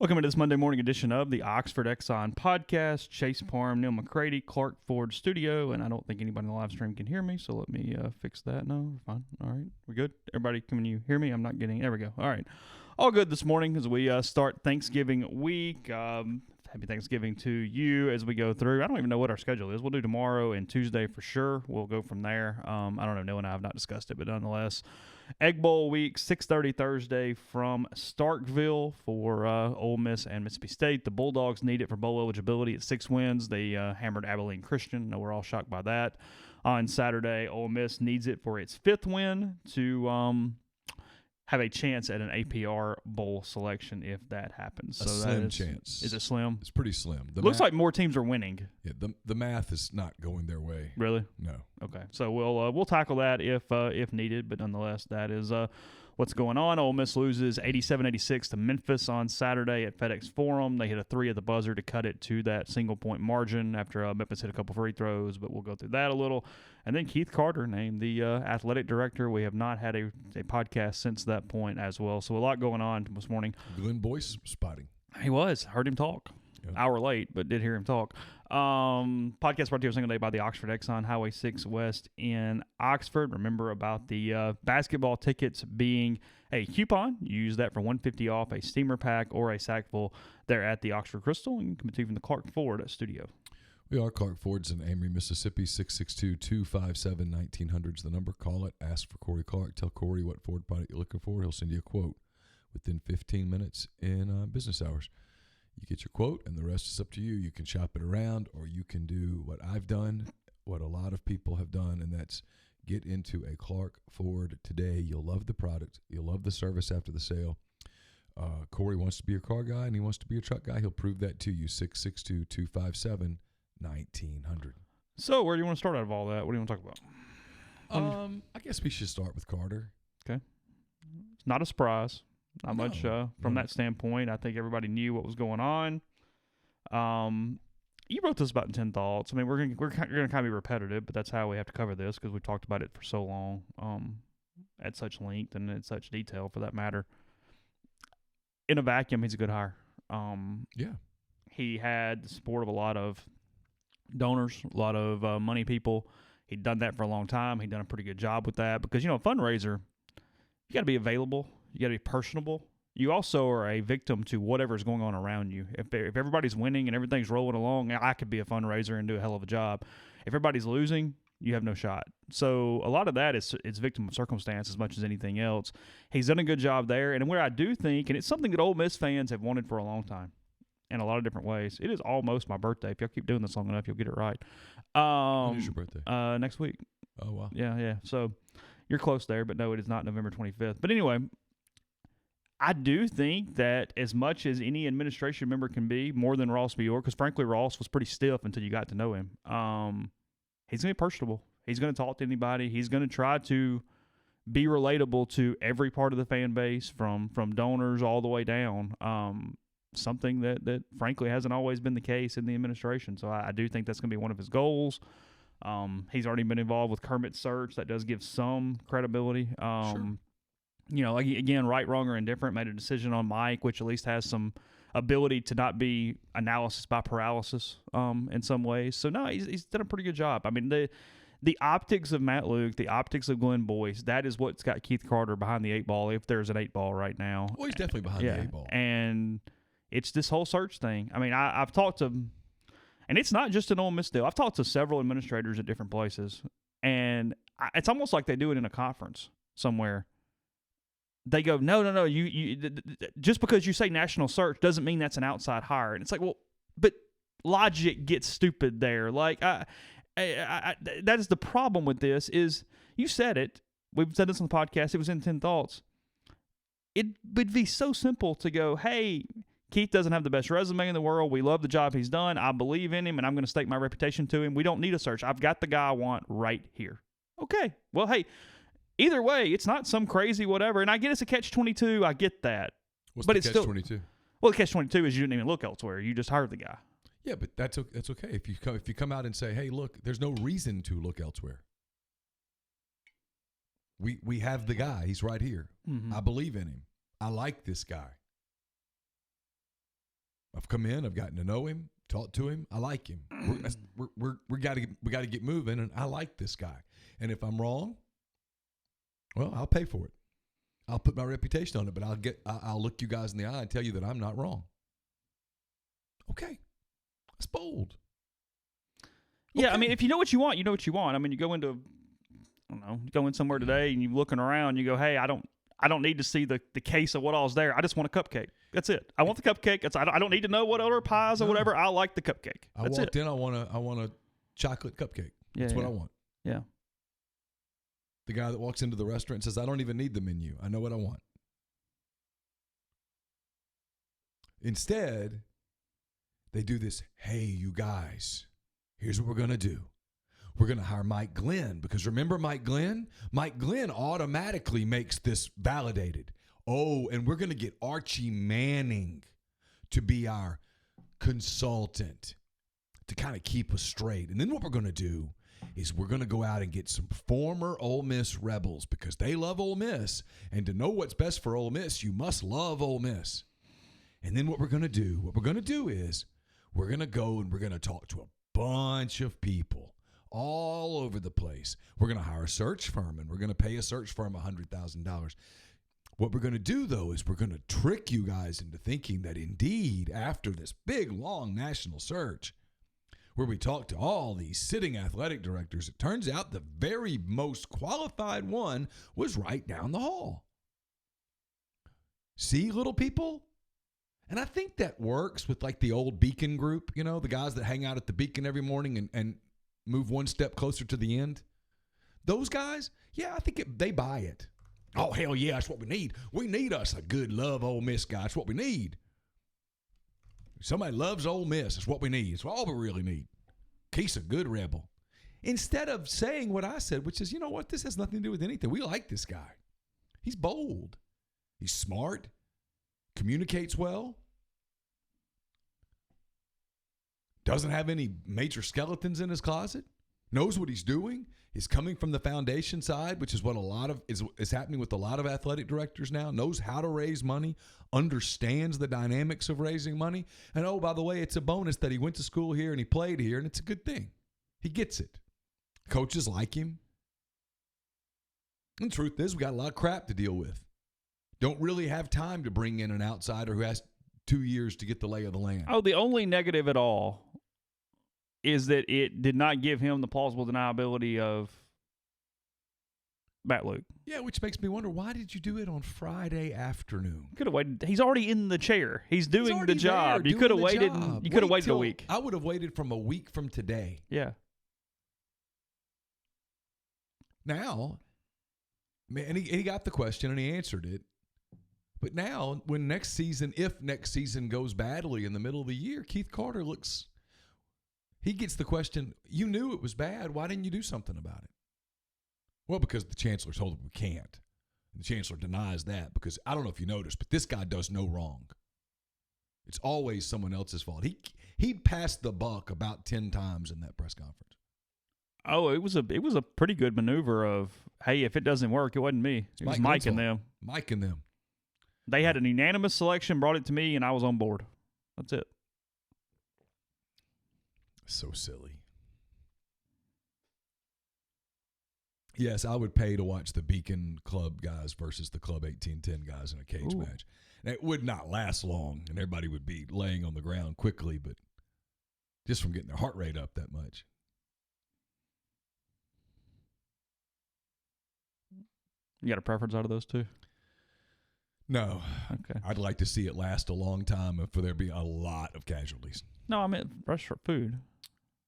Welcome to this Monday morning edition of the Oxford Exxon Podcast. Chase, Parham, Neal McCready, Clark Ford Studio, and I don't think anybody in the live stream can hear me, so let me fix that. No, we're fine. All right, we're good. Everybody, can you hear me? I'm not getting. There we go. All right, all good this morning as we start Thanksgiving week. Happy Thanksgiving to you as we go through. I don't even know what our schedule is. We'll do tomorrow and Tuesday for sure. We'll go from there. I don't know. Noah and I have not discussed it, but nonetheless, Egg Bowl week, 6:30 Thursday from Starkville for Ole Miss and Mississippi State. The Bulldogs need it for bowl eligibility at 6 wins. They hammered Abilene Christian. No, we're all shocked by that. On Saturday, Ole Miss needs it for its 5th win to have a chance at an APR bowl selection if that happens. A slim chance. Is it slim? It's pretty slim. Looks like more teams are winning. Yeah, the math is not going their way. Really? No. Okay, so we'll tackle that if needed, but nonetheless, that is what's going on. Ole Miss loses 87-86 to Memphis on Saturday at FedEx Forum. They hit a 3 at the buzzer to cut it to that single-point margin after Memphis hit a couple free throws, but we'll go through that a little. And then Keith Carter named the athletic director. We have not had a podcast since that point as well, so a lot going on this morning. Glenn Boyce spotting. He was. Heard him talk. Yep. Hour late, but did hear him talk. Podcast brought to you every single day by the Oxford Exxon, Highway 6 West in Oxford. Remember about the basketball tickets being a coupon. You use that for $150 off a steamer pack or a sack full there at the Oxford Crystal. And you can continue from the Clark Ford studio. We are Clark Ford's in Amory, Mississippi. 662-257-1900 is the number. Call it. Ask for Corey Clark. Tell Corey what Ford product you're looking for. He'll send you a quote within 15 minutes in business hours. You get your quote, and the rest is up to you. You can shop it around, or you can do what I've done, what a lot of people have done, and that's get into a Clark Ford today. You'll love the product. You'll love the service after the sale. Corey wants to be your car guy, and he wants to be your truck guy. He'll prove that to you. 662-257-1900. So where do you want to start out of all that? What do you want to talk about? I guess we should start with Carter. Okay. It's not a surprise. Not much from that standpoint. I think everybody knew what was going on. You wrote this about in 10 Thoughts. I mean, we're gonna kind of be repetitive, but that's how we have to cover this because we've talked about it for so long, at such length and at such detail, for that matter. In a vacuum, he's a good hire. Yeah, he had the support of a lot of donors, a lot of money people. He'd done that for a long time. He'd done a pretty good job with that because, a fundraiser, you got to be available. You got to be personable. You also are a victim to whatever's going on around you. If everybody's winning and everything's rolling along, I could be a fundraiser and do a hell of a job. If everybody's losing, you have no shot. So a lot of that is victim of circumstance as much as anything else. He's done a good job there. And where I do think, and it's something that Ole Miss fans have wanted for a long time in a lot of different ways. It is almost my birthday. If y'all keep doing this long enough, you'll get it right. When is your birthday? Next week. Oh, wow. Yeah. So you're close there, but no, it is not November 25th. But anyway, I do think that as much as any administration member can be, more than Ross Bjork, because frankly Ross was pretty stiff until you got to know him, he's going to be personable. He's going to talk to anybody. He's going to try to be relatable to every part of the fan base, from donors all the way down, something that frankly hasn't always been the case in the administration. So I do think that's going to be one of his goals. He's already been involved with Kermit's search. That does give some credibility. Sure. Again, right, wrong, or indifferent, made a decision on Mike, which at least has some ability to not be analysis by paralysis in some ways. So, no, he's done a pretty good job. I mean, the optics of Matt Luke, the optics of Glenn Boyce, that is what's got Keith Carter behind the 8 ball, if there's an 8 ball right now. Well, he's definitely behind the 8 ball. And it's this whole search thing. I mean, I've talked to, and it's not just an Ole Miss deal. I've talked to several administrators at different places, and it's almost like they do it in a conference somewhere. They go, no. You just because you say national search doesn't mean that's an outside hire. And it's like, well, but logic gets stupid there. Like, that is the problem with this. Is you said it. We've said this on the podcast. It was in 10 Thoughts. It would be so simple to go, hey, Keith doesn't have the best resume in the world. We love the job he's done. I believe in him, and I'm going to stake my reputation to him. We don't need a search. I've got the guy I want right here. Okay. Well, hey. Either way, it's not some crazy whatever. And I get it's a catch-22. I get that. What's but the it's catch-22? Still, well, the catch-22 is you didn't even look elsewhere. You just hired the guy. Yeah, but that's okay. If you come out and say, hey, look, there's no reason to look elsewhere. We have the guy. He's right here. Mm-hmm. I believe in him. I like this guy. I've come in. I've gotten to know him, talked to him. I like him. We got to get moving, and I like this guy. And if I'm wrong, well, I'll pay for it. I'll put my reputation on it, but I'll look you guys in the eye and tell you that I'm not wrong. Okay, that's bold. Yeah, Okay. I mean, if you know what you want, you know what you want. I mean, you go into, I don't know, you go in somewhere today and you're looking around, you go, hey, I don't need to see the case of what all's there. I just want a cupcake. That's it. I want the cupcake. I don't need to know what other pies or whatever. I like the cupcake. That's I walked in. I want a chocolate cupcake. That's what I want. Yeah. The guy that walks into the restaurant says, I don't even need the menu. I know what I want. Instead, they do this, hey, you guys, here's what we're going to do. We're going to hire Mike Glenn, because remember Mike Glenn? Mike Glenn automatically makes this validated. Oh, and we're going to get Archie Manning to be our consultant to kind of keep us straight. And then what we're going to do is we're going to go out and get some former Ole Miss Rebels, because they love Ole Miss. And to know what's best for Ole Miss, you must love Ole Miss. And then what we're going to do is we're going to go and we're going to talk to a bunch of people all over the place. We're going to hire a search firm, and we're going to pay a search firm $100,000. What we're going to do, though, is we're going to trick you guys into thinking that indeed, after this big, long national search, where we talked to all these sitting athletic directors, it turns out the very most qualified one was right down the hall. See, little people? And I think that works with like the old Beacon group, you know, the guys that hang out at the Beacon every morning and move one step closer to the end. Those guys, yeah, I think they buy it. Oh, hell yeah, that's what we need. We need us a good love Ole Miss guy. That's what we need. Somebody loves Ole Miss. That's what we need. It's all we really need. He's a good rebel. Instead of saying what I said, which is, you know what, this has nothing to do with anything. We like this guy. He's bold. He's smart. Communicates well. Doesn't have any major skeletons in his closet. Knows what he's doing. Is coming from the foundation side, which is what a lot of is happening with a lot of athletic directors now. Knows how to raise money, understands the dynamics of raising money. And oh, by the way, it's a bonus that he went to school here and he played here, and it's a good thing. He gets it. Coaches like him. And the truth is, we got a lot of crap to deal with. Don't really have time to bring in an outsider who has 2 years to get the lay of the land. Oh, the only negative at all is that it did not give him the plausible deniability of Matt Luke. Yeah, which makes me wonder, why did you do it on Friday afternoon? Could have waited. He's already in the chair. He's doing the job. You could have waited. You could have waited a week. I would have waited from a week from today. Yeah. Now, man, and he got the question and he answered it. But now, when next season, if next season goes badly in the middle of the year, Keith Carter looks. He gets the question, you knew it was bad. Why didn't you do something about it? Well, because the chancellor told him we can't. And the chancellor denies that because I don't know if you noticed, but this guy does no wrong. It's always someone else's fault. He passed the buck about 10 times in that press conference. Oh, it was a pretty good maneuver of, hey, if it doesn't work, it wasn't me. It was Mike and them. Mike and them. They had an unanimous selection, brought it to me, and I was on board. That's it. So silly. Yes, I would pay to watch the Beacon Club guys versus the Club 1810 guys in a cage match. And it would not last long, and everybody would be laying on the ground quickly, but just from getting their heart rate up that much. You got a preference out of those two? No. Okay. I'd like to see it last a long time and for there be a lot of casualties. No, I meant restaurant food.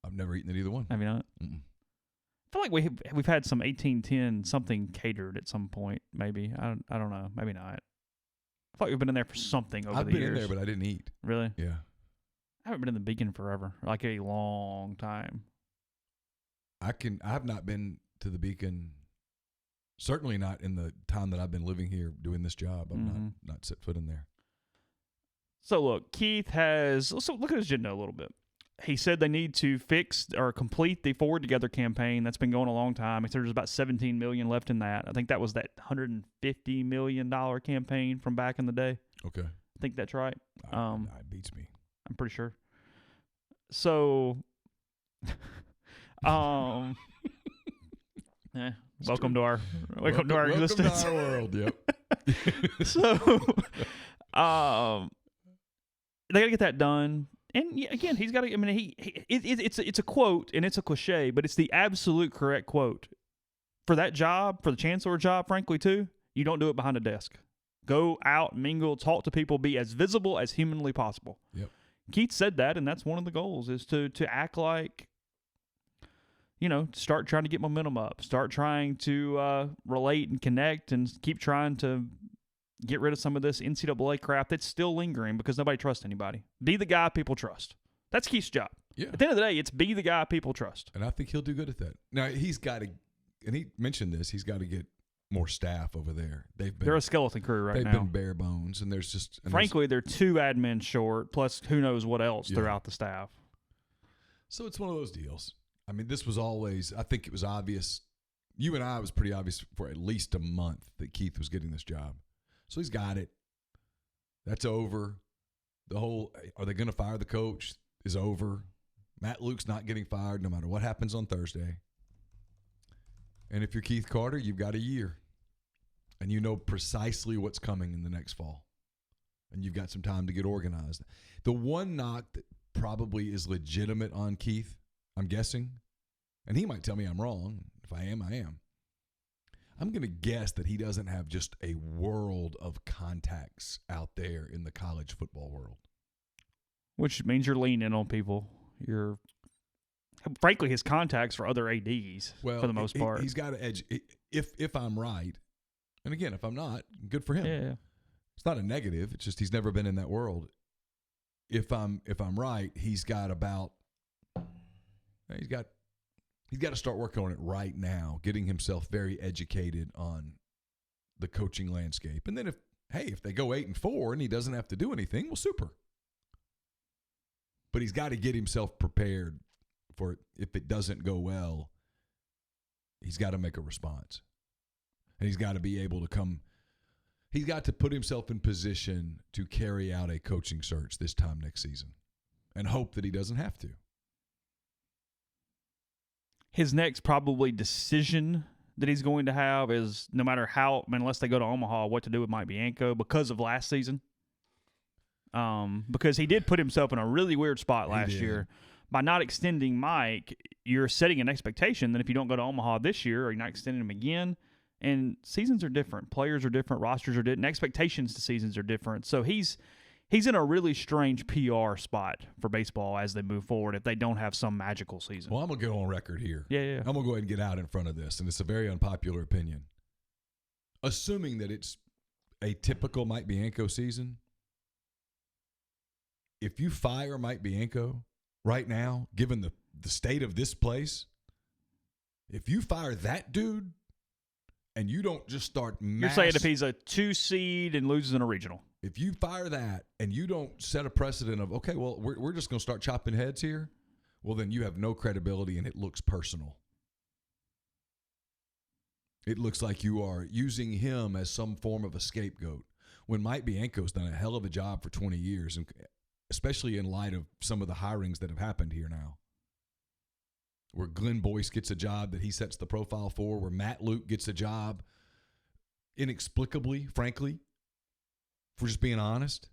I've never eaten at either one. Have you not? Mm-mm. I feel like we've had some 1810 something catered at some point. Maybe I don't know. Maybe not. I thought we've been in there for something over the years. I've been in there, but I didn't eat. Really? Yeah. I haven't been in the Beacon forever, like a long time. I have not been to the Beacon. Certainly not in the time that I've been living here doing this job. I'm not set foot in there. So look, Keith has. So look at his agenda a little bit. He said they need to fix or complete the Forward Together campaign. That's been going a long time. He said there's about $17 million left in that. I think that was that $150 million campaign from back in the day. Okay. I think that's right. It beats me. I'm pretty sure. So, welcome to our existence. To our world. Yep. So, they gotta get that done. And again, he's got to. I mean, it's a quote and it's a cliche, but it's the absolute correct quote for that job, for the chancellor job. Frankly, too, you don't do it behind a desk. Go out, mingle, talk to people, be as visible as humanly possible. Yep. Keith said that, and that's one of the goals is to act like, start trying to get momentum up, start trying to relate and connect, and keep trying to get rid of some of this NCAA crap that's still lingering because nobody trusts anybody. Be the guy people trust. That's Keith's job. Yeah. At the end of the day, it's be the guy people trust. And I think he'll do good at that. Now, he's got to, and he mentioned this, he's got to get more staff over there. They're a skeleton crew right now. They've been bare bones, and there's just... Frankly, they're 2 admin short, plus who knows what else throughout the staff. So it's one of those deals. I mean, this was always, I think it was obvious. You and I, it was pretty obvious for at least a month that Keith was getting this job. So he's got it. That's over. The whole, are they going to fire the coach is over. Matt Luke's not getting fired no matter what happens on Thursday. And if you're Keith Carter, you've got a year. And you know precisely what's coming in the next fall. And you've got some time to get organized. The one knock that probably is legitimate on Keith, I'm guessing, and he might tell me I'm wrong. If I am, I am. I'm going to guess that he doesn't have just a world of contacts out there in the college football world. Which means you're leaning on people. Frankly, his contacts for other ADs for the most part. He's got to edge. If I'm right, and again, if I'm not, good for him. Yeah. It's not a negative. It's just he's never been in that world. If I'm right, he's got to start working on it right now, getting himself very educated on the coaching landscape. And then if they go 8-4 and he doesn't have to do anything, well, super. But he's got to get himself prepared for if it doesn't go well, he's got to make a response. And he's got to be able to he's got to put himself in position to carry out a coaching search this time next season and hope that he doesn't have to. His next probably decision that he's going to have is no matter unless they go to Omaha, what to do with Mike Bianco because of last season. Because he did put himself in a really weird spot last year. By not extending Mike, you're setting an expectation that if you don't go to Omaha this year, or you're not extending him again, and seasons are different. Players are different. Rosters are different. Expectations to seasons are different. So he's in a really strange PR spot for baseball as they move forward if they don't have some magical season. Well, I'm going to go on record here. Yeah. I'm going to go ahead and get out in front of this, and it's a very unpopular opinion. Assuming that it's a typical Mike Bianco season, if you fire Mike Bianco right now, given the state of this place, if you fire that dude and you don't just start You're saying if he's a 2 seed and loses in a regional. If you fire that and you don't set a precedent of, okay, well, we're just going to start chopping heads here, well, then you have no credibility and it looks personal. It looks like you are using him as some form of a scapegoat. When Mike Bianco's done a hell of a job for 20 years, and especially in light of some of the hirings that have happened here now, where Glenn Boyce gets a job that he sets the profile for, where Matt Luke gets a job inexplicably, frankly, if we're just being honest.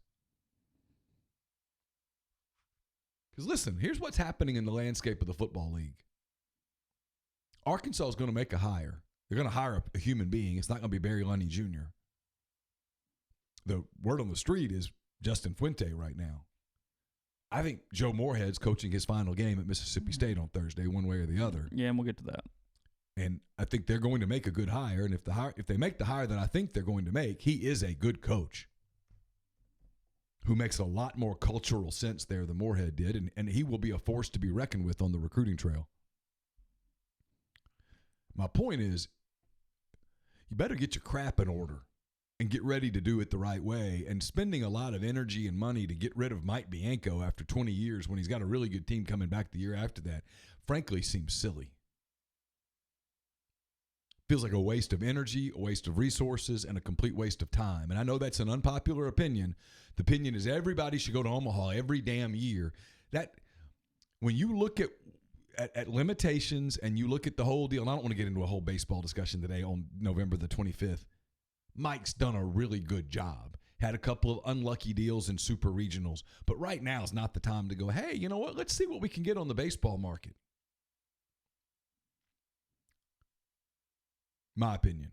Because listen, here's what's happening in the landscape of the football league. Arkansas is going to make a hire. They're going to hire a human being. It's not going to be Barry Lundy Jr. The word on the street is Justin Fuente right now. I think Joe Moorhead's coaching his final game at Mississippi State on Thursday, one way or the other. Yeah, and we'll get to that. And I think they're going to make a good hire. And if they make the hire that I think they're going to make, he is a good coach who makes a lot more cultural sense there than Moorhead did. And he will be a force to be reckoned with on the recruiting trail. My point is, you better get your crap in order and get ready to do it the right way. And spending a lot of energy and money to get rid of Mike Bianco after 20 years when he's got a really good team coming back the year after that, frankly, seems silly. Feels like a waste of energy, a waste of resources, and a complete waste of time. And I know that's an unpopular opinion. The opinion is everybody should go to Omaha every damn year. That when you look at limitations and you look at the whole deal, and I don't want to get into a whole baseball discussion today on November the 25th, Mike's done a really good job. Had a couple of unlucky deals in super regionals. But right now is not the time to go, hey, you know what? Let's see what we can get on the baseball market. My opinion.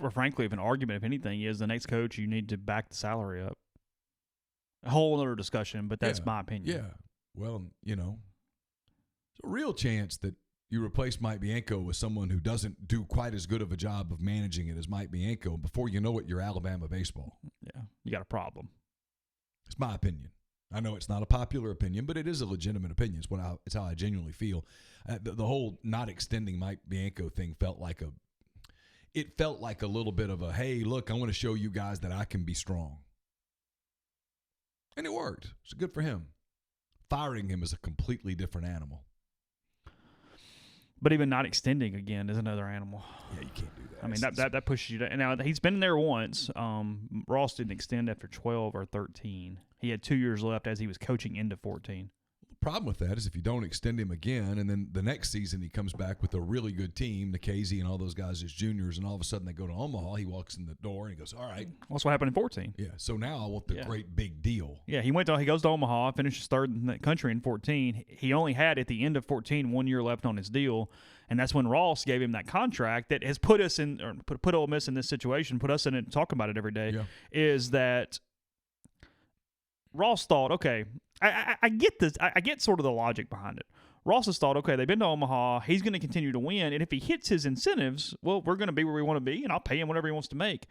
Or frankly, if an argument, if anything, is the next coach, you need to back the salary up. A whole other discussion, but that's my opinion. Yeah. Well, you know, there's a real chance that you replace Mike Bianco with someone who doesn't do quite as good of a job of managing it as Mike Bianco. Before you know it, you're Alabama baseball. Yeah, you got a problem. It's my opinion. I know it's not a popular opinion, but it is a legitimate opinion. It's how I genuinely feel. The whole not extending Mike Bianco thing felt like a little bit of a, hey, look, I want to show you guys that I can be strong. And it worked. So good for him. Firing him is a completely different animal. But even not extending again is another animal. Yeah, you can't do that. I mean, that pushes you to. Now, he's been there once. Ross didn't extend after 12 or 13. He had 2 years left as he was coaching into 14. The problem with that is if you don't extend him again, and then the next season he comes back with a really good team, Nikhazy and all those guys as juniors, and all of a sudden they go to Omaha, he walks in the door and he goes, all right. Well, that's what happened in 14. Yeah, so now I want the great big deal. Yeah, he goes to Omaha, finishes third in the country in 14. He only had, at the end of 14, 1 year left on his deal, and that's when Ross gave him that contract that has put us in, or put Ole Miss in this situation, put us in it, talk about it every day, is that Ross thought, okay, I get this. I get sort of the logic behind it. Ross has thought, okay, they've been to Omaha. He's going to continue to win. And if he hits his incentives, well, we're going to be where we want to be, and I'll pay him whatever he wants to make.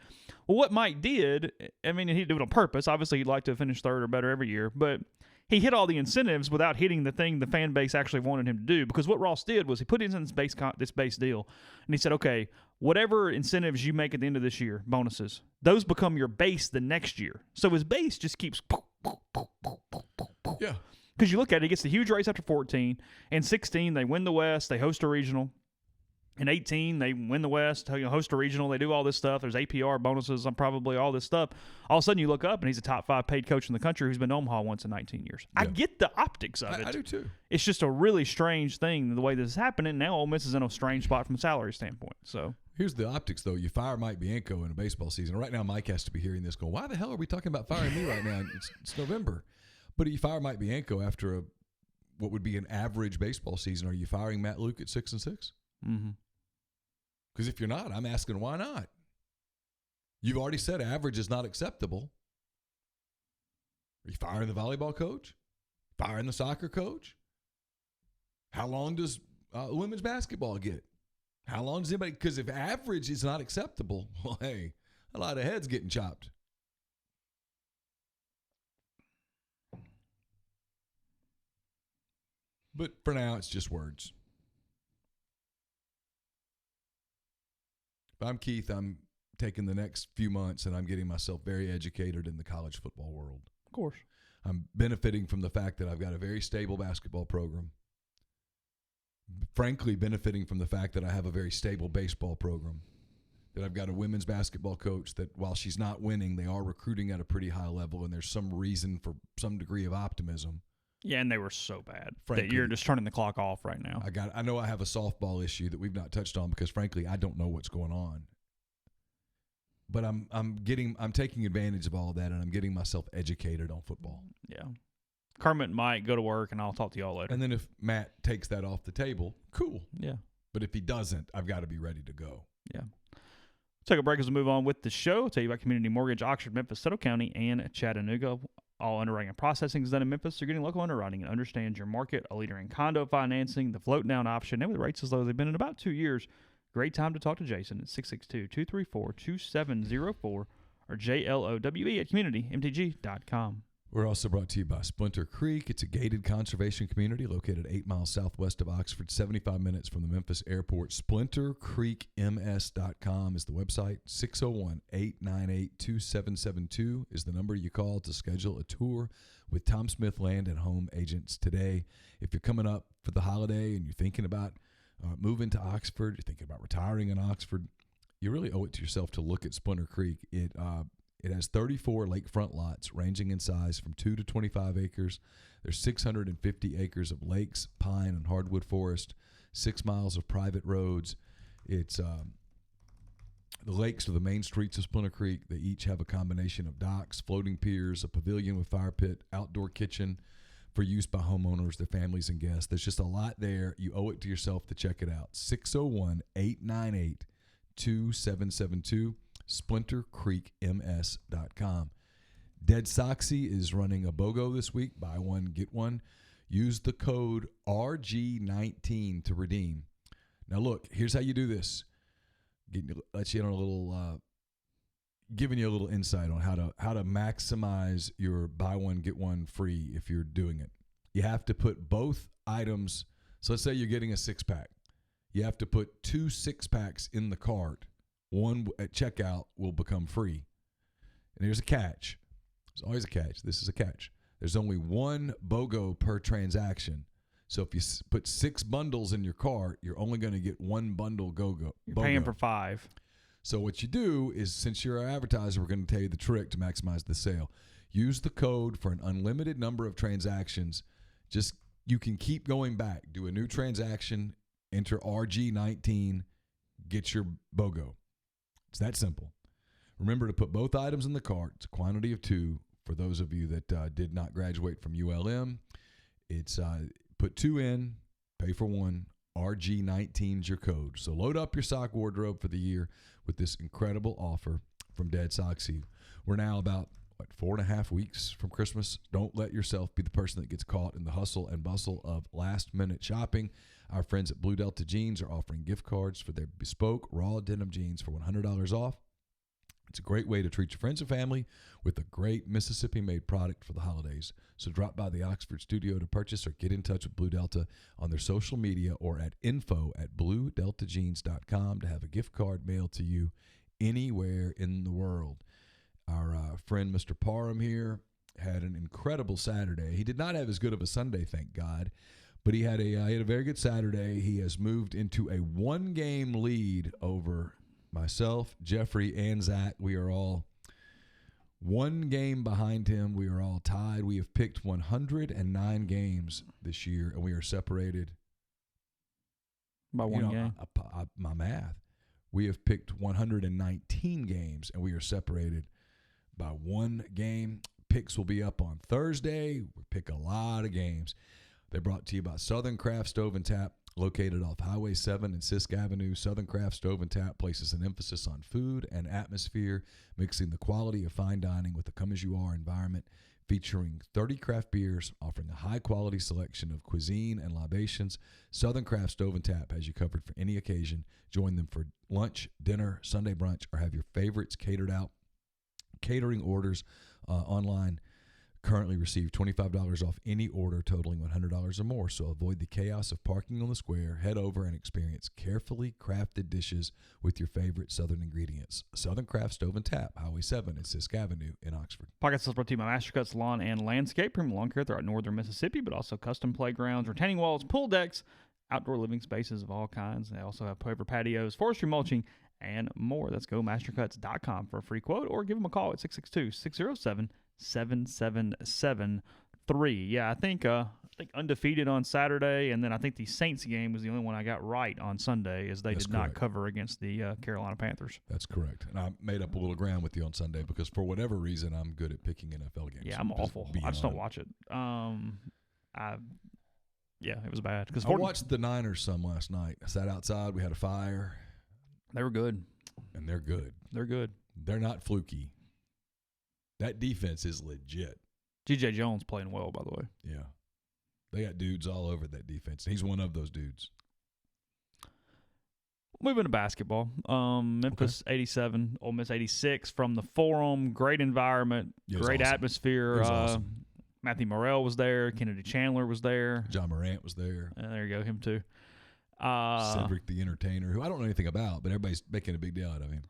Well, what Mike did, I mean, he'd do it on purpose. Obviously, he'd like to finish third or better every year. But he hit all the incentives without hitting the thing the fan base actually wanted him to do. Because what Ross did was he put in this base deal, and he said, okay, whatever incentives you make at the end of this year, bonuses, those become your base the next year. So his base just keeps Yeah. Because you look at it, he gets the huge race after 14. In 16, they win the West. They host a regional. In 18, they win the West, host a regional. They do all this stuff. There's APR bonuses on probably all this stuff. All of a sudden, you look up, and he's a top 5 paid coach in the country who's been to Omaha once in 19 years. Yeah. I get the optics of it. I do, too. It's just a really strange thing, the way this is happening. Now Ole Miss is in a strange spot from a salary standpoint. So here's the optics, though. You fire Mike Bianco in a baseball season. Right now, Mike has to be hearing this going, why the hell are we talking about firing me right now? It's November. But you fire Mike Bianco after what would be an average baseball season. Are you firing Matt Luke at 6-6? Mm-hmm. Because if you're not, I'm asking why not? You've already said average is not acceptable. Are you firing the volleyball coach? Firing the soccer coach? How long does women's basketball get? How long does anybody? Because if average is not acceptable, well, hey, a lot of heads getting chopped. But for now, it's just words. If I'm Keith, I'm taking the next few months and I'm getting myself very educated in the college football world. Of course. I'm benefiting from the fact that I've got a very stable basketball program. Frankly, benefiting from the fact that I have a very stable baseball program. That I've got a women's basketball coach that while she's not winning, they are recruiting at a pretty high level, and there's some reason for some degree of optimism. Yeah, and they were so bad frankly, that you're just turning the clock off right now. I know I have a softball issue that we've not touched on because, frankly, I don't know what's going on. But I'm taking advantage of all that, and I'm getting myself educated on football. Yeah. Kermit might go to work, and I'll talk to y'all later. And then if Matt takes that off the table, cool. Yeah. But if he doesn't, I've got to be ready to go. Yeah. Take a break as we move on with the show. I'll tell you about Community Mortgage, Oxford, Memphis, Settle County, and Chattanooga. All underwriting and processing is done in Memphis. You're getting local underwriting and understands your market. A leader in condo financing, the float down option, and with rates as low as they've been in about 2 years. Great time to talk to Jason at 662-234-2704 or JLOWE@communitymtg.com. We're also brought to you by Splinter Creek. It's a gated conservation community located 8 miles southwest of Oxford, 75 minutes from the Memphis airport. SplinterCreekMS.com is the website. 601-898-2772 is the number you call to schedule a tour with Tom Smith Land and Home agents today. If you're coming up for the holiday and you're thinking about moving to Oxford, you're thinking about retiring in Oxford, you really owe it to yourself to look at Splinter Creek. It has 34 lakefront lots ranging in size from 2 to 25 acres. There's 650 acres of lakes, pine, and hardwood forest, 6 miles of private roads. It's the lakes are the main streets of Splinter Creek. They each have a combination of docks, floating piers, a pavilion with fire pit, outdoor kitchen for use by homeowners, their families, and guests. There's just a lot there. You owe it to yourself to check it out. 601-898-2772, splintercreekms.com. Dead Soxy is running a BOGO this week. Buy one, get one. Use the code RG19 to redeem. Now, look, here's how you do this. Let you in on a little, giving you a little insight on how to maximize your buy one get one free if you're doing it. You have to put both items. So let's say you're getting a 6-pack. You have to put 2 6-packs in the cart. One at checkout will become free. And here's a catch. There's always a catch. This is a catch. There's only one BOGO per transaction. So if you put 6 bundles in your cart, you're only going to get 1 bundle BOGO. You're paying for 5. So what you do is, since you're an advertiser, we're going to tell you the trick to maximize the sale. Use the code for an unlimited number of transactions. Just, you can keep going back. Do a new transaction, enter RG19, get your BOGO. It's that simple. Remember to put both items in the cart. It's a quantity of 2 for those of you that did not graduate from ULM. It's put 2 in, pay for 1. RG19 is your code. So load up your sock wardrobe for the year with this incredible offer from Dead Soxy. We're now about 4.5 weeks from Christmas. Don't let yourself be the person that gets caught in the hustle and bustle of last-minute shopping. Our friends at Blue Delta Jeans are offering gift cards for their bespoke raw denim jeans for $100 off. It's a great way to treat your friends and family with a great Mississippi-made product for the holidays. So drop by the Oxford studio to purchase or get in touch with Blue Delta on their social media or at info@bluedeltajeans.com to have a gift card mailed to you anywhere in the world. Our friend Mr. Parham here had an incredible Saturday. He did not have as good of a Sunday, thank God, but he had a very good Saturday. He has moved into a 1-game lead over myself, Jeffrey, and Zach. We are all 1 game behind him. We are all tied. We have picked 109 games this year, and we are separated by 1 game. My math. We have picked 119 games, and we are separated by 1 game. Picks will be up on Thursday. We pick a lot of games. They're brought to you by Southern Craft Stove and Tap, located off Highway 7 and Sisk Avenue. Southern Craft Stove and Tap places an emphasis on food and atmosphere, mixing the quality of fine dining with a come-as-you-are environment, featuring 30 craft beers, offering a high-quality selection of cuisine and libations. Southern Craft Stove and Tap has you covered for any occasion. Join them for lunch, dinner, Sunday brunch, or have your favorites catered out. Catering orders online currently receive $25 off any order totaling $100 or more. So avoid the chaos of parking on the square. Head over and experience carefully crafted dishes with your favorite Southern ingredients. Southern Craft Stove and Tap, Highway 7 and Sisk Avenue in Oxford. Podcast is brought to you by Mastercuts Lawn and Landscape, premium lawn care throughout northern Mississippi, but also custom playgrounds, retaining walls, pool decks, outdoor living spaces of all kinds. They also have paver patios, forestry mulching, and more. Let's go mastercuts.com for a free quote or give them a call at 662-607-7773. Yeah, I think undefeated on Saturday, and then I think the Saints game was the only one I got right on Sunday, as they did not cover against the Carolina Panthers. That's correct. And I made up a little ground with you on Sunday because for whatever reason I'm good at picking NFL games. Yeah, I'm awful. I just don't watch it. Yeah, it was bad. I watched the Niners some last night. I sat outside. We had a fire. They were good. And they're good. They're good. They're not fluky. That defense is legit. G.J. Jones playing well, by the way. Yeah. They got dudes all over that defense. He's one of those dudes. Moving to basketball. Memphis 87, Ole Miss 86 from the Forum. Great environment. Great awesome. atmosphere. It was awesome. Matthew Morrell was there. Kennedy Chandler was there. John Morant was there. There you go. Him too. Cedric the Entertainer, who I don't know anything about, but everybody's making a big deal out of him.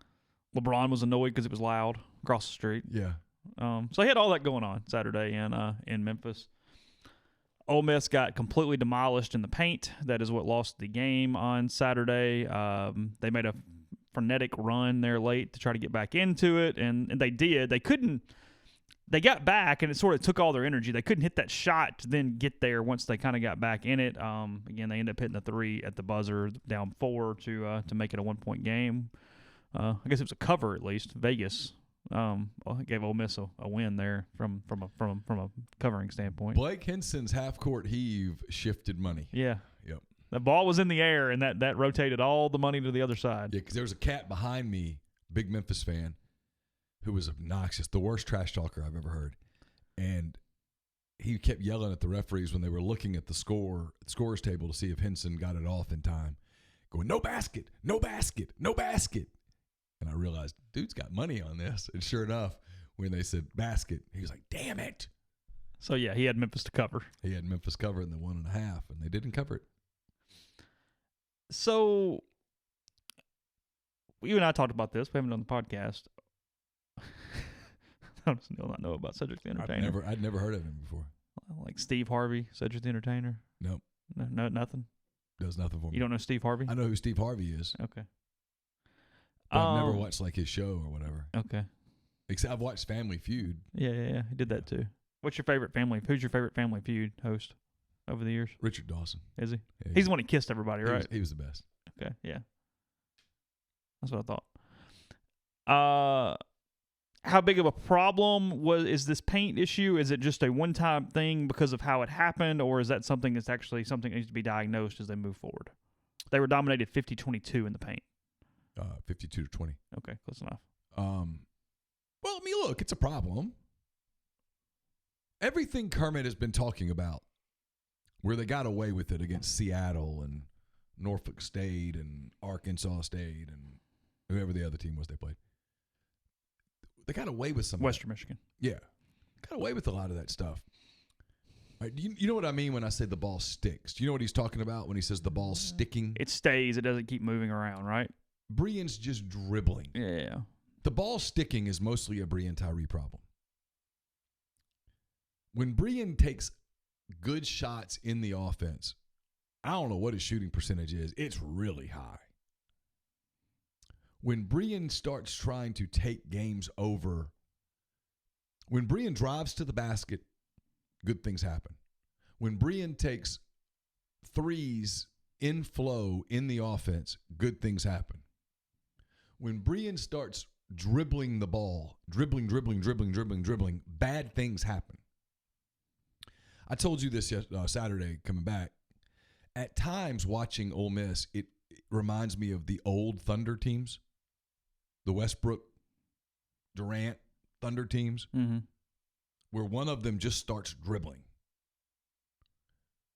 LeBron was annoyed because it was loud across the street. Yeah. So he had all that going on Saturday in Memphis. Ole Miss got completely demolished in the paint. That is what lost the game on Saturday. They made a frenetic run there late to try to get back into it, and they did. They couldn't. They got back, and it sort of took all their energy. They couldn't hit that shot to then get there once they kind of got back in it. Again, they ended up hitting the three at the buzzer, down 4 to make it a 1-point game. I guess it was a cover at least. Vegas gave Ole Miss a win there from a covering standpoint. Blake Henson's half-court heave shifted money. Yeah. Yep. The ball was in the air, and that rotated all the money to the other side. Yeah, because there was a cat behind me, big Memphis fan, who was obnoxious, the worst trash talker I've ever heard. And he kept yelling at the referees when they were looking at the scorer's table to see if Henson got it off in time, going, no basket, no basket, no basket. And I realized, dude's got money on this. And sure enough, when they said basket, he was like, damn it. So, yeah, he had Memphis to cover. He had Memphis cover in the 1.5, and they didn't cover it. So, you and I talked about this. We haven't done the podcast. How does Neil not know about Cedric the Entertainer? I'd never heard of him before. Like Steve Harvey, Cedric the Entertainer? Nope. No, nothing? Does nothing for me. You don't know Steve Harvey? I know who Steve Harvey is. Okay. But I've never watched like his show or whatever. Okay. Except I've watched Family Feud. Yeah. He did that too. Who's your favorite Family Feud host over the years? Richard Dawson. Is he? Yeah, He's the one who kissed everybody, right? He was the best. Okay, yeah. That's what I thought. How big of a problem is this paint issue? Is it just a one-time thing because of how it happened, or is that something that's actually something that needs to be diagnosed as they move forward? They were dominated 50-22 in the paint. 52-20. Okay, close enough. Well, I mean, look, it's a problem. Everything Kermit has been talking about, where they got away with it against Seattle and Norfolk State and Arkansas State and whoever the other team was they played. They got away with some Western Michigan. Yeah. Got away with a lot of that stuff. Right, you know what I mean when I say the ball sticks? Do you know what he's talking about when he says the ball's sticking? It stays. It doesn't keep moving around, right? Brian's just dribbling. Yeah. The ball sticking is mostly a Brian Tyree problem. When Brian takes good shots in the offense, I don't know what his shooting percentage is. It's really high. When Brian starts trying to take games over, when Brian drives to the basket, good things happen. When Brian takes threes in flow in the offense, good things happen. When Brian starts dribbling the ball, dribbling, bad things happen. I told you this Saturday coming back. At times watching Ole Miss, it reminds me of the old Thunder teams, the Westbrook, Durant Thunder teams, where one of them just starts dribbling.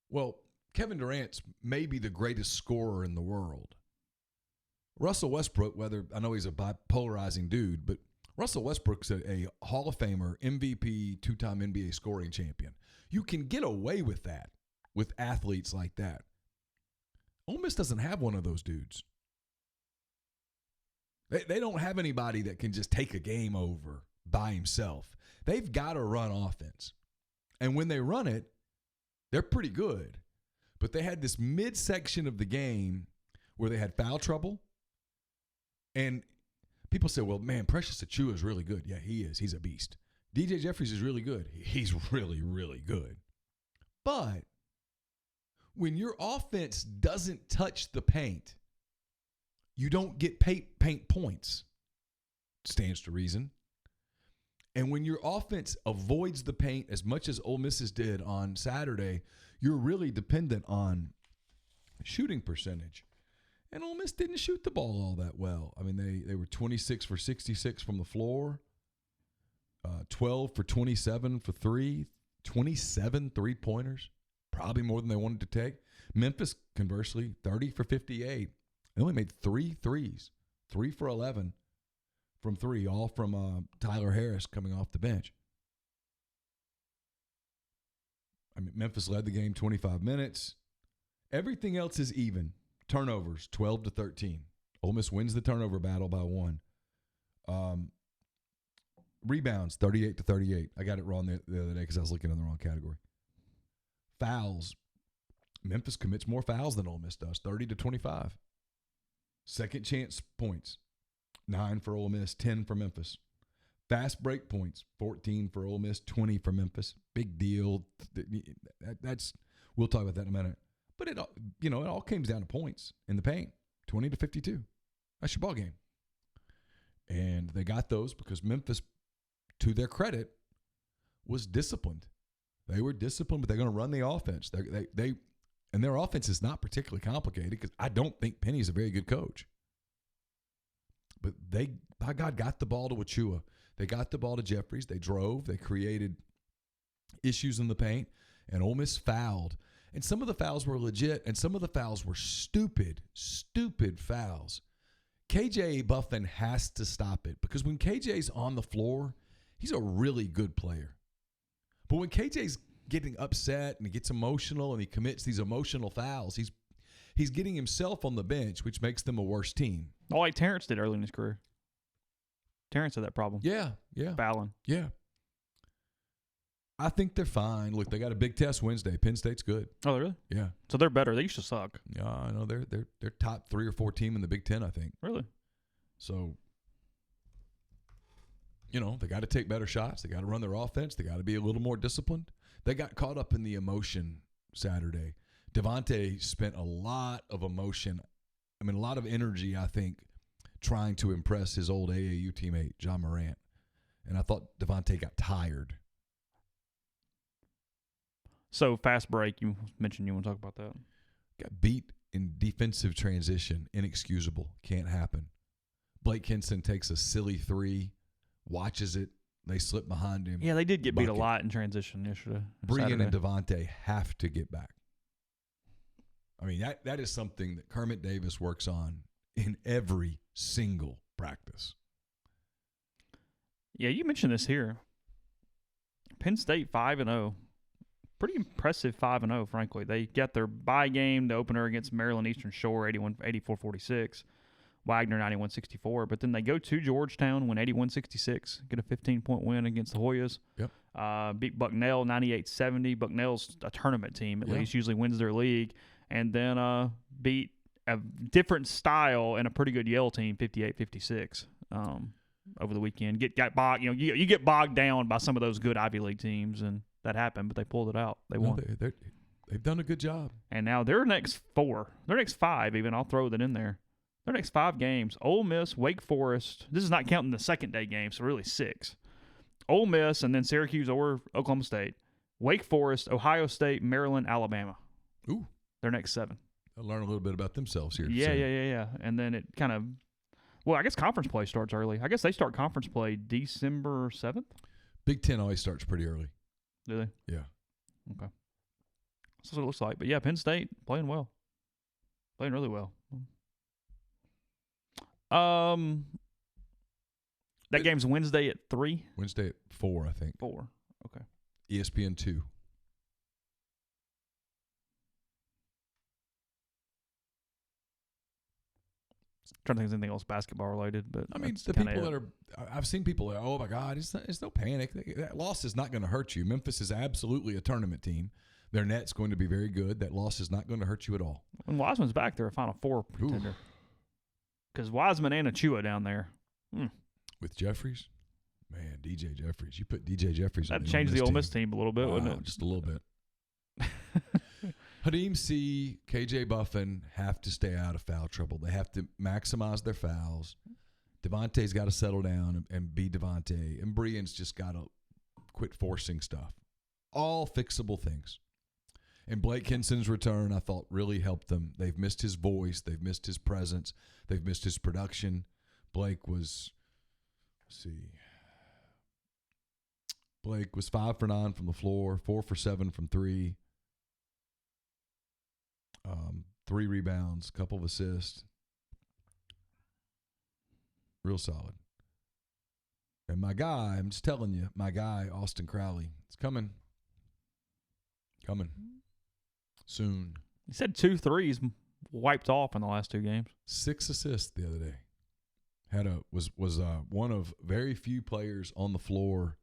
Well, Kevin Durant's maybe the greatest scorer in the world. Russell Westbrook, I know he's a bipolarizing dude, but Russell Westbrook's a Hall of Famer, MVP, 2-time NBA scoring champion. You can get away with that with athletes like that. Ole Miss doesn't have one of those dudes. They don't have anybody that can just take a game over by himself. They've got to run offense. And when they run it, they're pretty good. But they had this midsection of the game where they had foul trouble. And people say, well, man, Precious Achiuwa is really good. Yeah, he is. He's a beast. DJ Jeffries is really good. He's really, really good. But when your offense doesn't touch the paint, you don't get paint points. Stands to reason. And when your offense avoids the paint as much as Ole Miss's did on Saturday, you're really dependent on shooting percentage. And Ole Miss didn't shoot the ball all that well. I mean, they were 26 for 66 from the floor, 12 for 27 for three, 27 three-pointers, probably more than they wanted to take. Memphis, conversely, 30 for 58. They only made 3 threes, 3 for 11 from 3, all from Tyler Harris coming off the bench. I mean, Memphis led the game 25 minutes. Everything else is even. Turnovers, 12-13. Ole Miss wins the turnover battle by 1. Rebounds, 38-38. I got it wrong the other day because I was looking in the wrong category. fouls. Memphis commits more fouls than Ole Miss does, 30-25. Second chance points, 9 for Ole Miss, 10 for Memphis. Fast break points, 14 for Ole Miss, 20 for Memphis. Big deal. We'll talk about that in a minute. But it all comes down to points in the paint, 20-52. That's your ball game. And they got those because Memphis, to their credit, was disciplined. They were disciplined, but they're going to run the offense. And their offense is not particularly complicated because I don't think Penny's a very good coach. But they, by God, got the ball to Achua. They got the ball to Jeffries. They drove. They created issues in the paint. And Ole Miss fouled. And some of the fouls were legit, and some of the fouls were stupid fouls. KJ Buffin has to stop it because when KJ's on the floor, he's a really good player. But when KJ's getting upset and he gets emotional and he commits these emotional fouls, he's getting himself on the bench, which makes them a worse team. Oh, like Terrence did early in his career. Terrence had that problem. Yeah. Fouling. Yeah. I think they're fine. Look, they got a big test Wednesday. Penn State's good. Oh, really? Yeah. So they're better. They used to suck. Yeah, I know they're top 3 or 4 team in the Big Ten, I think. Really? So, they got to take better shots. They got to run their offense. They got to be a little more disciplined. They got caught up in the emotion Saturday. Devontae spent a lot of emotion, a lot of energy, I think, trying to impress his old AAU teammate, John Morant. And I thought Devontae got tired. So, fast break, you mentioned you want to talk about that. Got beat in defensive transition. Inexcusable. Can't happen. Blake Henson takes a silly 3, watches it. They slip behind him. Yeah, they did get beat a lot in transition yesterday. Brian and Devontae have to get back. That is something that Kermit Davis works on in every single practice. Yeah, you mentioned this here. Penn State 5-0. Pretty impressive 5-0, frankly. They got their bye game, the opener against Maryland Eastern Shore, 84-46. Wagner, 91-64. But then they go to Georgetown, win 81-66, get a 15-point win against the Hoyas. Yep. Beat Bucknell, 98-70. Bucknell's a tournament team, at least, usually wins their league. And then beat a different style and a pretty good Yale team, 58-56, over the weekend. Got bogged, you get bogged down by some of those good Ivy League teams, and that happened, but they pulled it out. They won. They've done a good job. And now their next 5 even, I'll throw that in there. Their next 5 games, Ole Miss, Wake Forest. This is not counting the second-day game, so really 6. Ole Miss, and then Syracuse or Oklahoma State. Wake Forest, Ohio State, Maryland, Alabama. Ooh. Their next 7. They'll learn a little bit about themselves here. Yeah. And then it kind of – I guess conference play starts early. I guess they start conference play December 7th? Big Ten always starts pretty early. Do they? Yeah. Okay. That's what it looks like. But, yeah, Penn State playing well. Playing really well. That game's Wednesday at 3? Wednesday at 4, I think. 4. Okay. ESPN 2. Trying to think of anything else basketball related, but the people that are – I've seen people that, oh, my God, it's no panic. That loss is not going to hurt you. Memphis is absolutely a tournament team. Their net's going to be very good. That loss is not going to hurt you at all. When Wiseman's back, they're a Final Four contender. Because Wiseman and Achua down there. With Jeffries? Man, DJ Jeffries. You put DJ Jeffries on that changed the Ole Miss team a little bit, wouldn't it? Just a little bit. Hadim C, KJ Buffin have to stay out of foul trouble. They have to maximize their fouls. Devontae's got to settle down and be Devontae. And Brian's just got to quit forcing stuff. All fixable things. And Blake Henson's return, I thought, really helped them. They've missed his voice. They've missed his presence. They've missed his production. Blake was, Blake was 5 for 9 from the floor, 4 for 7 from 3. 3 rebounds, a couple of assists. Real solid. And my guy, I'm just telling you, my guy, Austin Crowley, it's coming. Coming. Soon. He said 2 threes wiped off in the last 2 games. 6 assists the other day. Was one of very few players on the floor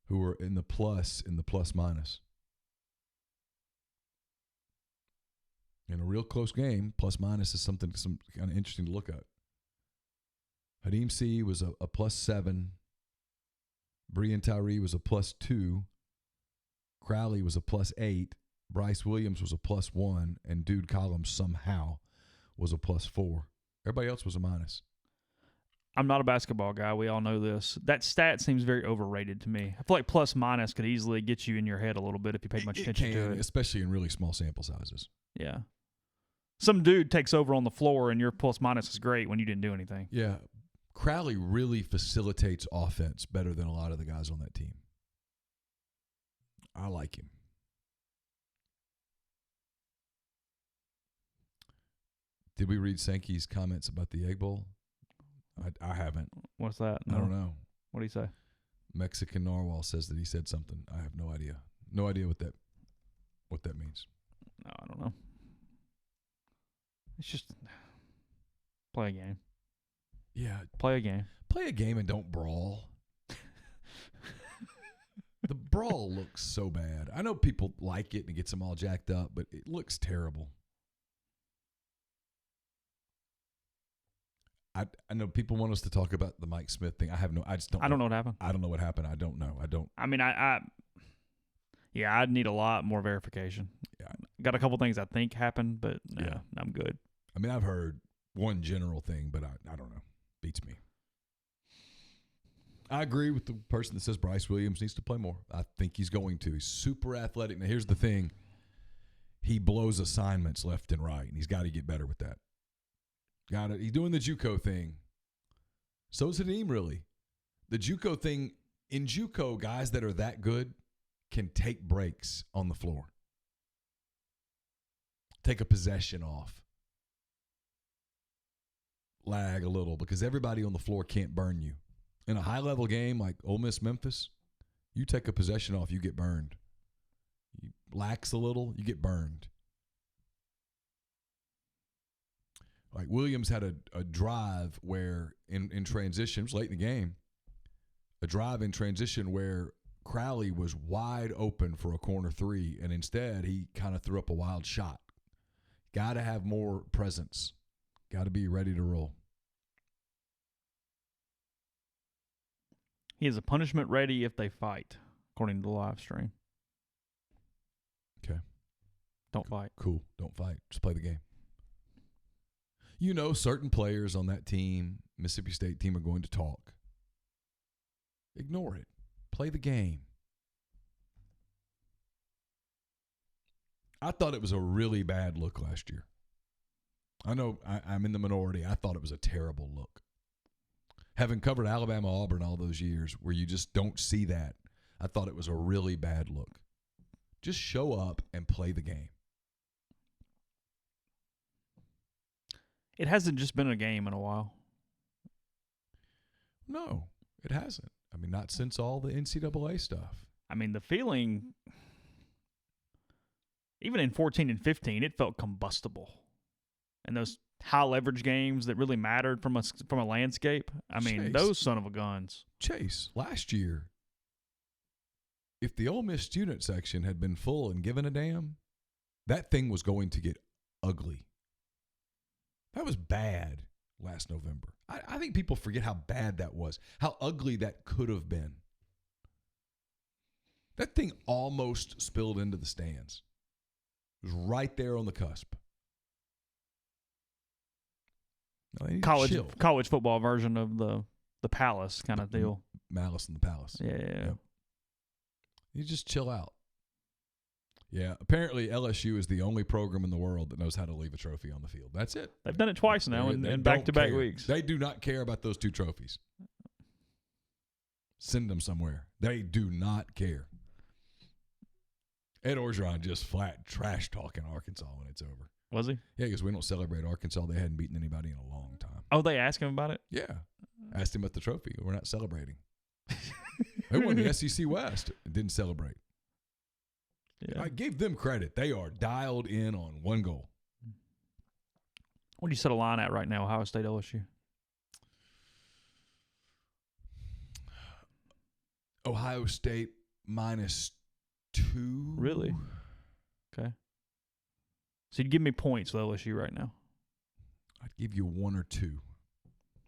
who were in the plus minus. In a real close game, plus minus is some kind of interesting to look at. Hadim C was a +7. Breon Tyree was a +2. Crowley was a +8. Bryce Williams was a +1. And Dude Collins somehow was a +4. Everybody else was a minus. I'm not a basketball guy. We all know this. That stat seems very overrated to me. I feel like plus minus could easily get you in your head a little bit if you paid much attention to it. Especially in really small sample sizes. Yeah. Some dude takes over on the floor and your plus minus is great when you didn't do anything. Yeah. Crowley really facilitates offense better than a lot of the guys on that team. I like him. Did we read Sankey's comments about the Egg Bowl? I haven't. What's that? No. I don't know. What do you say? Mexican Narwhal says that he said something. I have no idea. No idea what that means. No, I don't know. It's just play a game. Yeah. Play a game. Play a game and don't brawl. The brawl looks so bad. I know people like it and it gets them all jacked up, but it looks terrible. I know people want us to talk about the Mike Smith thing. I don't know what happened. I don't know what happened. I don't know. I mean, I'd need a lot more verification. Yeah. Got a couple things I think happened, but no, I'm good. I mean, I've heard one general thing, but I don't know. Beats me. I agree with the person that says Bryce Williams needs to play more. I think he's going to. He's super athletic. Now, here's the thing. He blows assignments left and right, and he's got to get better with that. Got it. He's doing the JUCO thing. So is Hadim, really. The JUCO thing, in JUCO, guys that are that good can take breaks on the floor. Take a possession off. Lag a little because everybody on the floor can't burn you. In a high-level game like Ole Miss Memphis, you take a possession off, you get burned. You lax a little, you get burned. Like Williams had a drive where in transition, it was late in the game, a drive in transition where Crowley was wide open for a corner three, and instead he kind of threw up a wild shot. Got to have more presence. Got to be ready to roll. He is a punishment ready if they fight, according to the live stream. Okay. Don't fight. Cool. Don't fight. Just play the game. You know, certain players on that team, Mississippi State team, are going to talk. Ignore it. Play the game. I thought it was a really bad look last year. I know I'm in the minority. I thought it was a terrible look. Having covered Alabama, Auburn all those years where you just don't see that, I thought it was a really bad look. Just show up and play the game. It hasn't just been a game in a while. No, it hasn't. I mean, not since all the NCAA stuff. I mean, the feeling, even in 14 and 15, it felt combustible. And those high leverage games that really mattered from a landscape. I mean, Chase, those son of a guns. Chase, last year, if the Ole Miss student section had been full and given a damn, that thing was going to get ugly. That was bad last November. I think people forget how bad that was, how ugly that could have been. That thing almost spilled into the stands. It was right there on the cusp. No, college football version of the Palace kind of deal. Malice in the Palace. Yeah. Yep. You just chill out. Yeah, apparently LSU is the only program in the world that knows how to leave a trophy on the field. That's it. They've done it twice now in back-to-back weeks. They do not care about those two trophies. Send them somewhere. They do not care. Ed Orgeron just flat trash talking Arkansas when it's over. Was he? Yeah, because we don't celebrate Arkansas. They hadn't beaten anybody in a long time. Oh, they asked him about it? Yeah. Asked him about the trophy. We're not celebrating. They won the SEC West and didn't celebrate. Yeah. I gave them credit. They are dialed in on one goal. What do you set a line at right now, Ohio State, LSU? Ohio State -2. Really? Okay. So you'd give me points with LSU right now. I'd give you 1 or 2.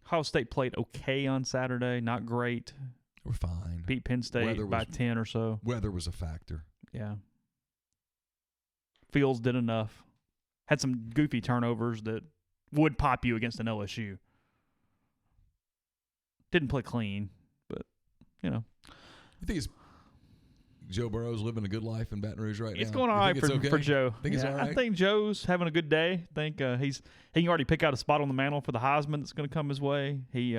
Ohio State played okay on Saturday, not great. We're fine. Beat Penn State by 10 or so. Weather was a factor. Yeah. Fields did enough. Had some goofy turnovers that would pop you against an LSU. Didn't play clean, but, you know. You think Joe Burrow's living a good life in Baton Rouge right now? It's going all right for Joe. Think it's all right? I think Joe's having a good day. I think he can already pick out a spot on the mantle for the Heisman that's going to come his way. He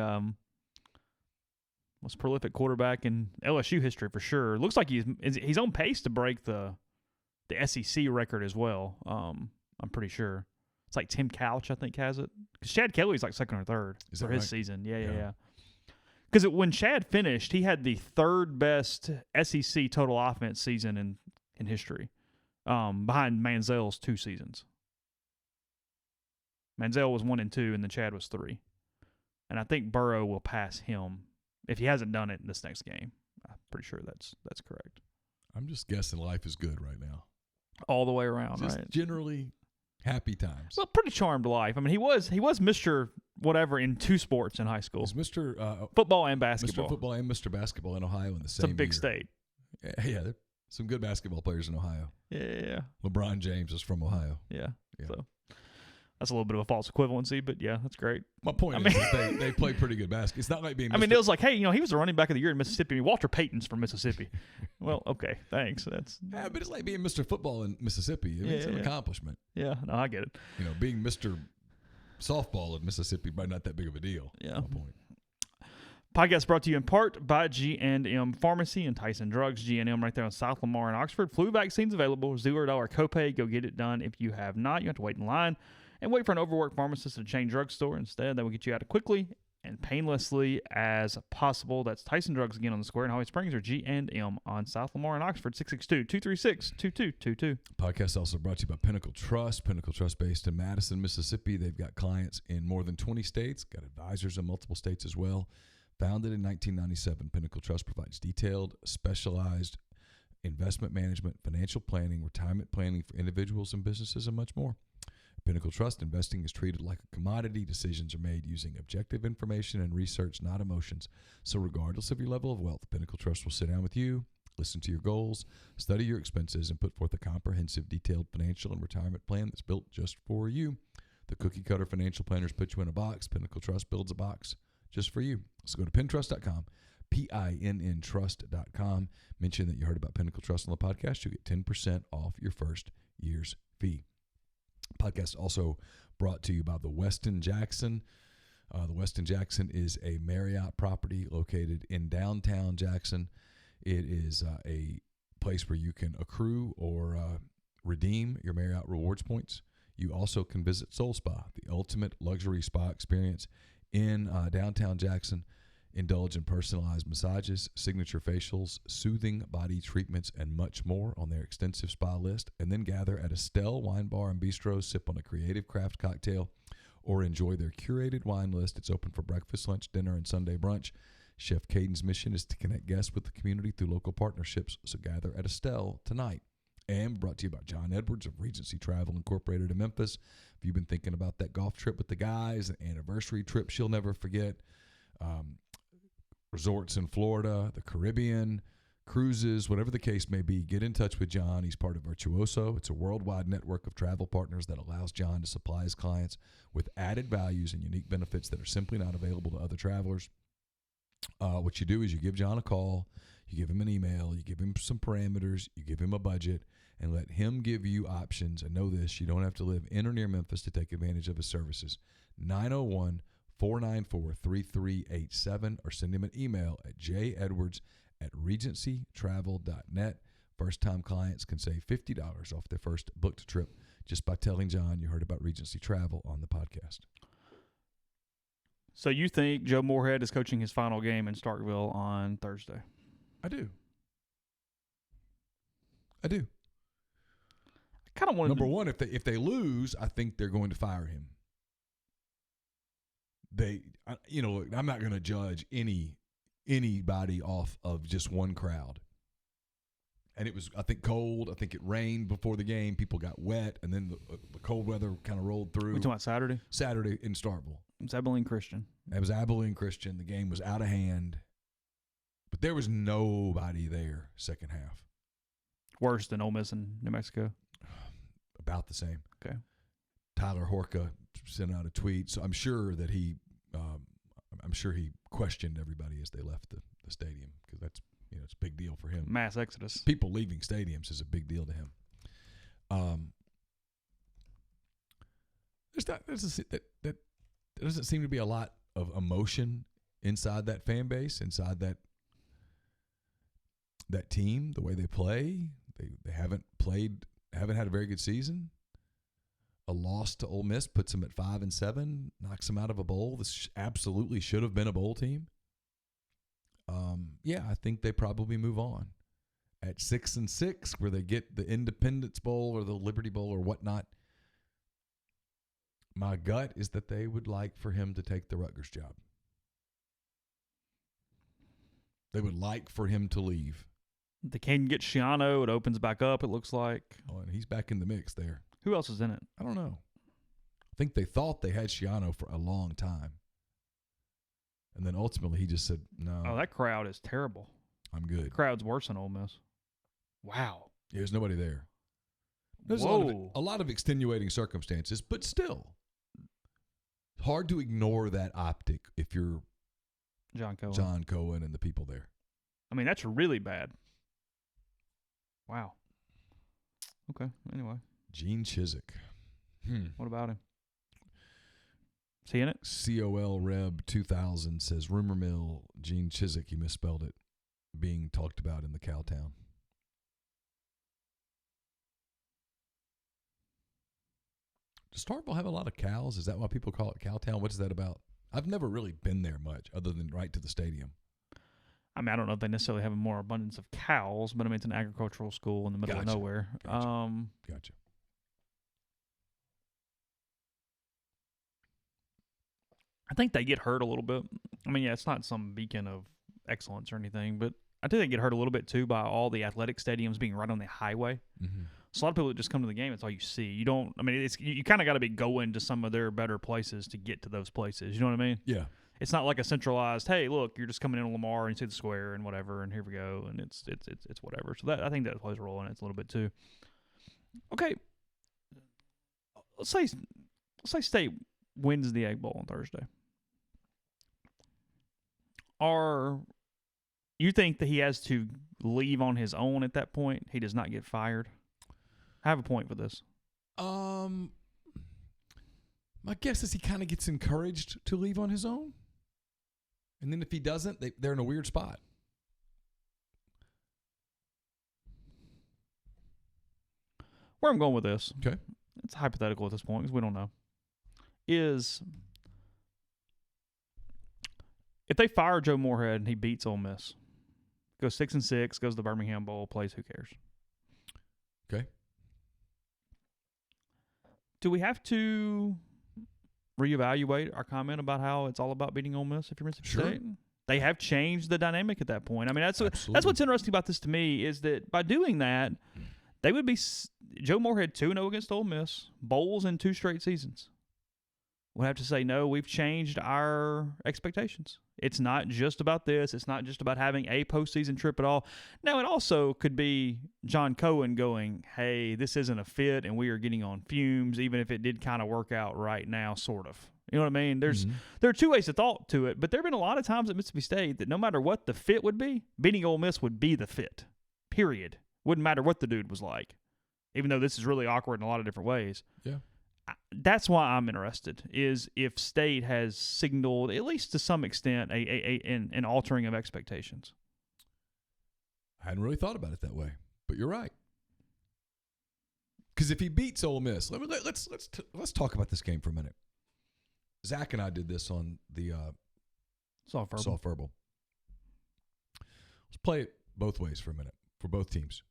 was a prolific quarterback in LSU history for sure. Looks like he's on pace to break the SEC record as well. I'm pretty sure. It's like Tim Couch, I think, has it. Because Chad Kelly's like second or third for his season. Yeah. Because when Chad finished, he had the third best SEC total offense season in history, behind Manziel's 2 seasons. Manziel was 1 and 2, and then Chad was 3. And I think Burrow will pass him if he hasn't done it in this next game. I'm pretty sure that's correct. I'm just guessing life is good right now. All the way around, just right? Generally happy times. Well, pretty charmed life. I mean, he was Mr. whatever in 2 sports in high school. He's Mr. Football and basketball. Mr. Football and Mr. Basketball in Ohio in the same year. It's a big state. Yeah, there's some good basketball players in Ohio. Yeah. LeBron James is from Ohio. Yeah. So that's a little bit of a false equivalency, but yeah, that's great. My point is they play pretty good basketball. It's not like being. It was like, hey, he was the running back of the year in Mississippi. Walter Payton's from Mississippi. Well, okay, thanks. But it's like being Mr. Football in Mississippi. It's an accomplishment. Yeah, no, I get it. Being Mr. Softball in Mississippi, but not that big of a deal. Yeah. That's my point. Podcast brought to you in part by G&M Pharmacy and Tyson Drugs. G&M right there on South Lamar and Oxford. Flu vaccines available. $0 copay. Go get it done. If you have not, you have to wait in line and wait for an overworked pharmacist at a chain drugstore. Instead, they will get you out as quickly and painlessly as possible. That's Tyson Drugs again on the square in Holly Springs, or G&M on South Lamar and Oxford, 662-236-2222. Podcast also brought to you by Pinnacle Trust. Pinnacle Trust based in Madison, Mississippi. They've got clients in more than 20 states, got advisors in multiple states as well. Founded in 1997, Pinnacle Trust provides detailed, specialized investment management, financial planning, retirement planning for individuals and businesses, and much more. Pinnacle Trust investing is treated like a commodity. Decisions are made using objective information and research, not emotions. So regardless of your level of wealth, Pinnacle Trust will sit down with you, listen to your goals, study your expenses, and put forth a comprehensive, detailed financial and retirement plan that's built just for you. The cookie-cutter financial planners put you in a box. Pinnacle Trust builds a box just for you. So go to pintrust.com, PINNtrust.com. Mention that you heard about Pinnacle Trust on the podcast. You'll get 10% off your first year's fee. Podcast also brought to you by the Westin Jackson. The Westin Jackson is a Marriott property located in downtown Jackson. It is a place where you can accrue or redeem your Marriott rewards points. You also can visit Soul Spa, the ultimate luxury spa experience in downtown Jackson. Indulge in personalized massages, signature facials, soothing body treatments, and much more on their extensive spa list. And then gather at Estelle Wine Bar and Bistro, sip on a creative craft cocktail, or enjoy their curated wine list. It's open for breakfast, lunch, dinner, and Sunday brunch. Chef Caden's mission is to connect guests with the community through local partnerships. So gather at Estelle tonight. And brought to you by John Edwards of Regency Travel Incorporated in Memphis. If you've been thinking about that golf trip with the guys, an anniversary trip she'll never forget, resorts in Florida, the Caribbean, cruises, whatever the case may be, get in touch with John. He's part of Virtuoso. It's a worldwide network of travel partners that allows John to supply his clients with added values and unique benefits that are simply not available to other travelers. What you do is you give John a call, you give him an email, you give him some parameters, you give him a budget, and let him give you options. And know this, you don't have to live in or near Memphis to take advantage of his services. 901-494-3387, or send him an email at jedwards@regencytravel.net. First-time clients can save $50 off their first booked trip just by telling John you heard about Regency Travel on the podcast. So you think Joe Moorhead is coaching his final game in Starkville on Thursday? I do. I kind of want Number one, if they lose, I think they're going to fire him. I'm not going to judge anybody off of just one crowd. And it was, I think, cold. I think it rained before the game. People got wet, and then the cold weather kind of rolled through. We talking about Saturday? Saturday in Starkville. It was Abilene Christian. It was Abilene Christian. The game was out of hand. But there was nobody there second half. Worse than Ole Miss and New Mexico? About the same. Okay. Tyler Horka sent out a tweet. So I'm sure that he questioned everybody as they left the stadium, because that's, it's a big deal for him. Mass exodus. People leaving stadiums is a big deal to him. There doesn't seem to be a lot of emotion inside that fan base, inside that team, the way they play. They haven't had a very good season. A loss to Ole Miss puts them at 5-7, knocks them out of a bowl. This absolutely should have been a bowl team. I think they probably move on at 6-6, where they get the Independence Bowl or the Liberty Bowl or whatnot. My gut is that they would like for him to take the Rutgers job. They would like for him to leave. They can get Schiano. It opens back up, it looks like. Oh, and he's back in the mix there. Who else is in it? I don't know. I think they thought they had Schiano for a long time. And then ultimately he just said, no. Oh, that crowd is terrible. I'm good. The crowd's worse than Ole Miss. Wow. Yeah, there's nobody there. There's Whoa. a lot of extenuating circumstances, but still. Hard to ignore that optic if you're John Cohen and the people there. I mean, that's really bad. Wow. Okay, anyway. Gene Chizik. What about him? Is he in it? COL Reb 2000 says, rumor mill, Gene Chizik, he misspelled it, being talked about in the Cowtown. Does Starkville have a lot of cows? Is that why people call it Cowtown? What is that about? I've never really been there much other than right to the stadium. I mean, I don't know if they necessarily have a more abundance of cows, but I mean, it's an agricultural school in the middle of nowhere. Gotcha. I think they get hurt a little bit. I mean, yeah, it's not some beacon of excellence or anything, but I think they get hurt a little bit too by all the athletic stadiums being right on the highway. Mm-hmm. So a lot of people that just come to the game, it's all you see. You don't. I mean, you kind of got to be going to some of their better places to get to those places. You know what I mean? Yeah. It's not like a centralized. Hey, look, you're just coming in Lamar and you see the square and whatever, and here we go, and it's whatever. So that I think that plays a role in it a little bit too. Okay. Let's say State wins the Egg Bowl on Thursday. You think that he has to leave on his own at that point? He does not get fired? I have a point for this. My guess is he kind of gets encouraged to leave on his own. And then if he doesn't, they're in a weird spot. Where I'm going with this, okay, it's hypothetical at this point because we don't know, is if they fire Joe Moorhead and he beats Ole Miss, goes 6-6, goes to the Birmingham Bowl, plays, who cares? Okay. Do we have to reevaluate our comment about how it's all about beating Ole Miss if you're Mississippi State? They have changed the dynamic at that point. I mean, that's what's interesting about this to me is that by doing that, they would be Joe Moorhead 2-0 against Ole Miss, bowls in 2 straight seasons. We'll have to say, no, we've changed our expectations. It's not just about this. It's not just about having a postseason trip at all. Now, it also could be John Cohen going, hey, this isn't a fit, and we are getting on fumes, even if it did kind of work out right now, sort of. You know what I mean? There are 2 ways of thought to it, but there have been a lot of times at Mississippi State that no matter what the fit would be, beating Ole Miss would be the fit, period. Wouldn't matter what the dude was like, even though this is really awkward in a lot of different ways. Yeah. That's why I'm interested, is if State has signaled, at least to some extent, an altering of expectations. I hadn't really thought about it that way, but you're right. Because if he beats Ole Miss, let's talk about this game for a minute. Zach and I did this on the Soft Verbal. Let's play it both ways for a minute for both teams,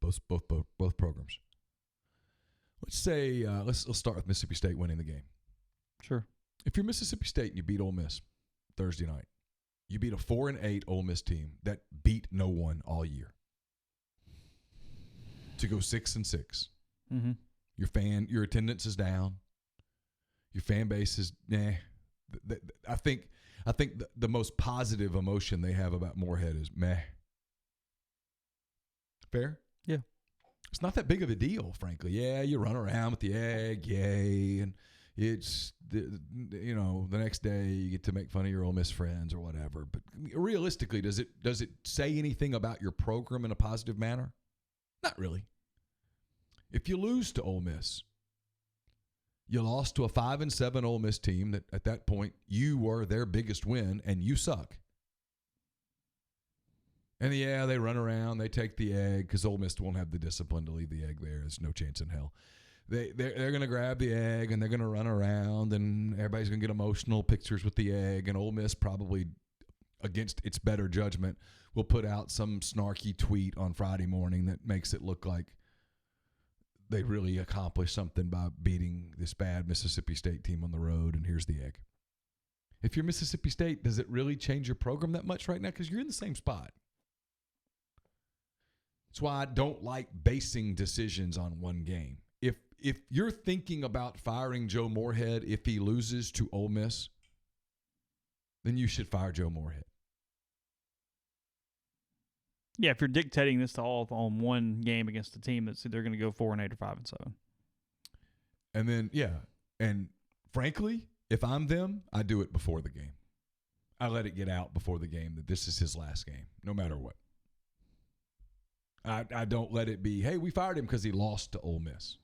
both programs. Let's say let's start with Mississippi State winning the game. Sure. If you're Mississippi State and you beat Ole Miss Thursday night, you beat a 4-8 Ole Miss team that beat no one all year. to go 6-6. Mm-hmm. Your attendance is down. Your fan base is I think the most positive emotion they have about Moorhead is meh. Fair? Yeah. It's not that big of a deal, frankly. Yeah, you run around with the egg, yay, and it's the next day you get to make fun of your Ole Miss friends or whatever. But realistically, does it say anything about your program in a positive manner? Not really. If you lose to Ole Miss, you lost to a 5-7 Ole Miss team that at that point you were their biggest win, and you suck. And yeah, they run around, they take the egg because Ole Miss won't have the discipline to leave the egg there. There's no chance in hell. They're going to grab the egg and they're going to run around, and everybody's going to get emotional pictures with the egg. And Ole Miss, probably against its better judgment, will put out some snarky tweet on Friday morning that makes it look like they really accomplished something by beating this bad Mississippi State team on the road, and here's the egg. If you're Mississippi State, does it really change your program that much right now? Because you're in the same spot. That's why I don't like basing decisions on one game. If you're thinking about firing Joe Moorhead if he loses to Ole Miss, then you should fire Joe Moorhead. Yeah, if you're dictating this to all on one game against a team that's either going to go 4-8 or 5-7. And then, and frankly, if I'm them, I do it before the game. I let it get out before the game that this is his last game, no matter what. I don't let it be, hey, we fired him because he lost to Ole Miss.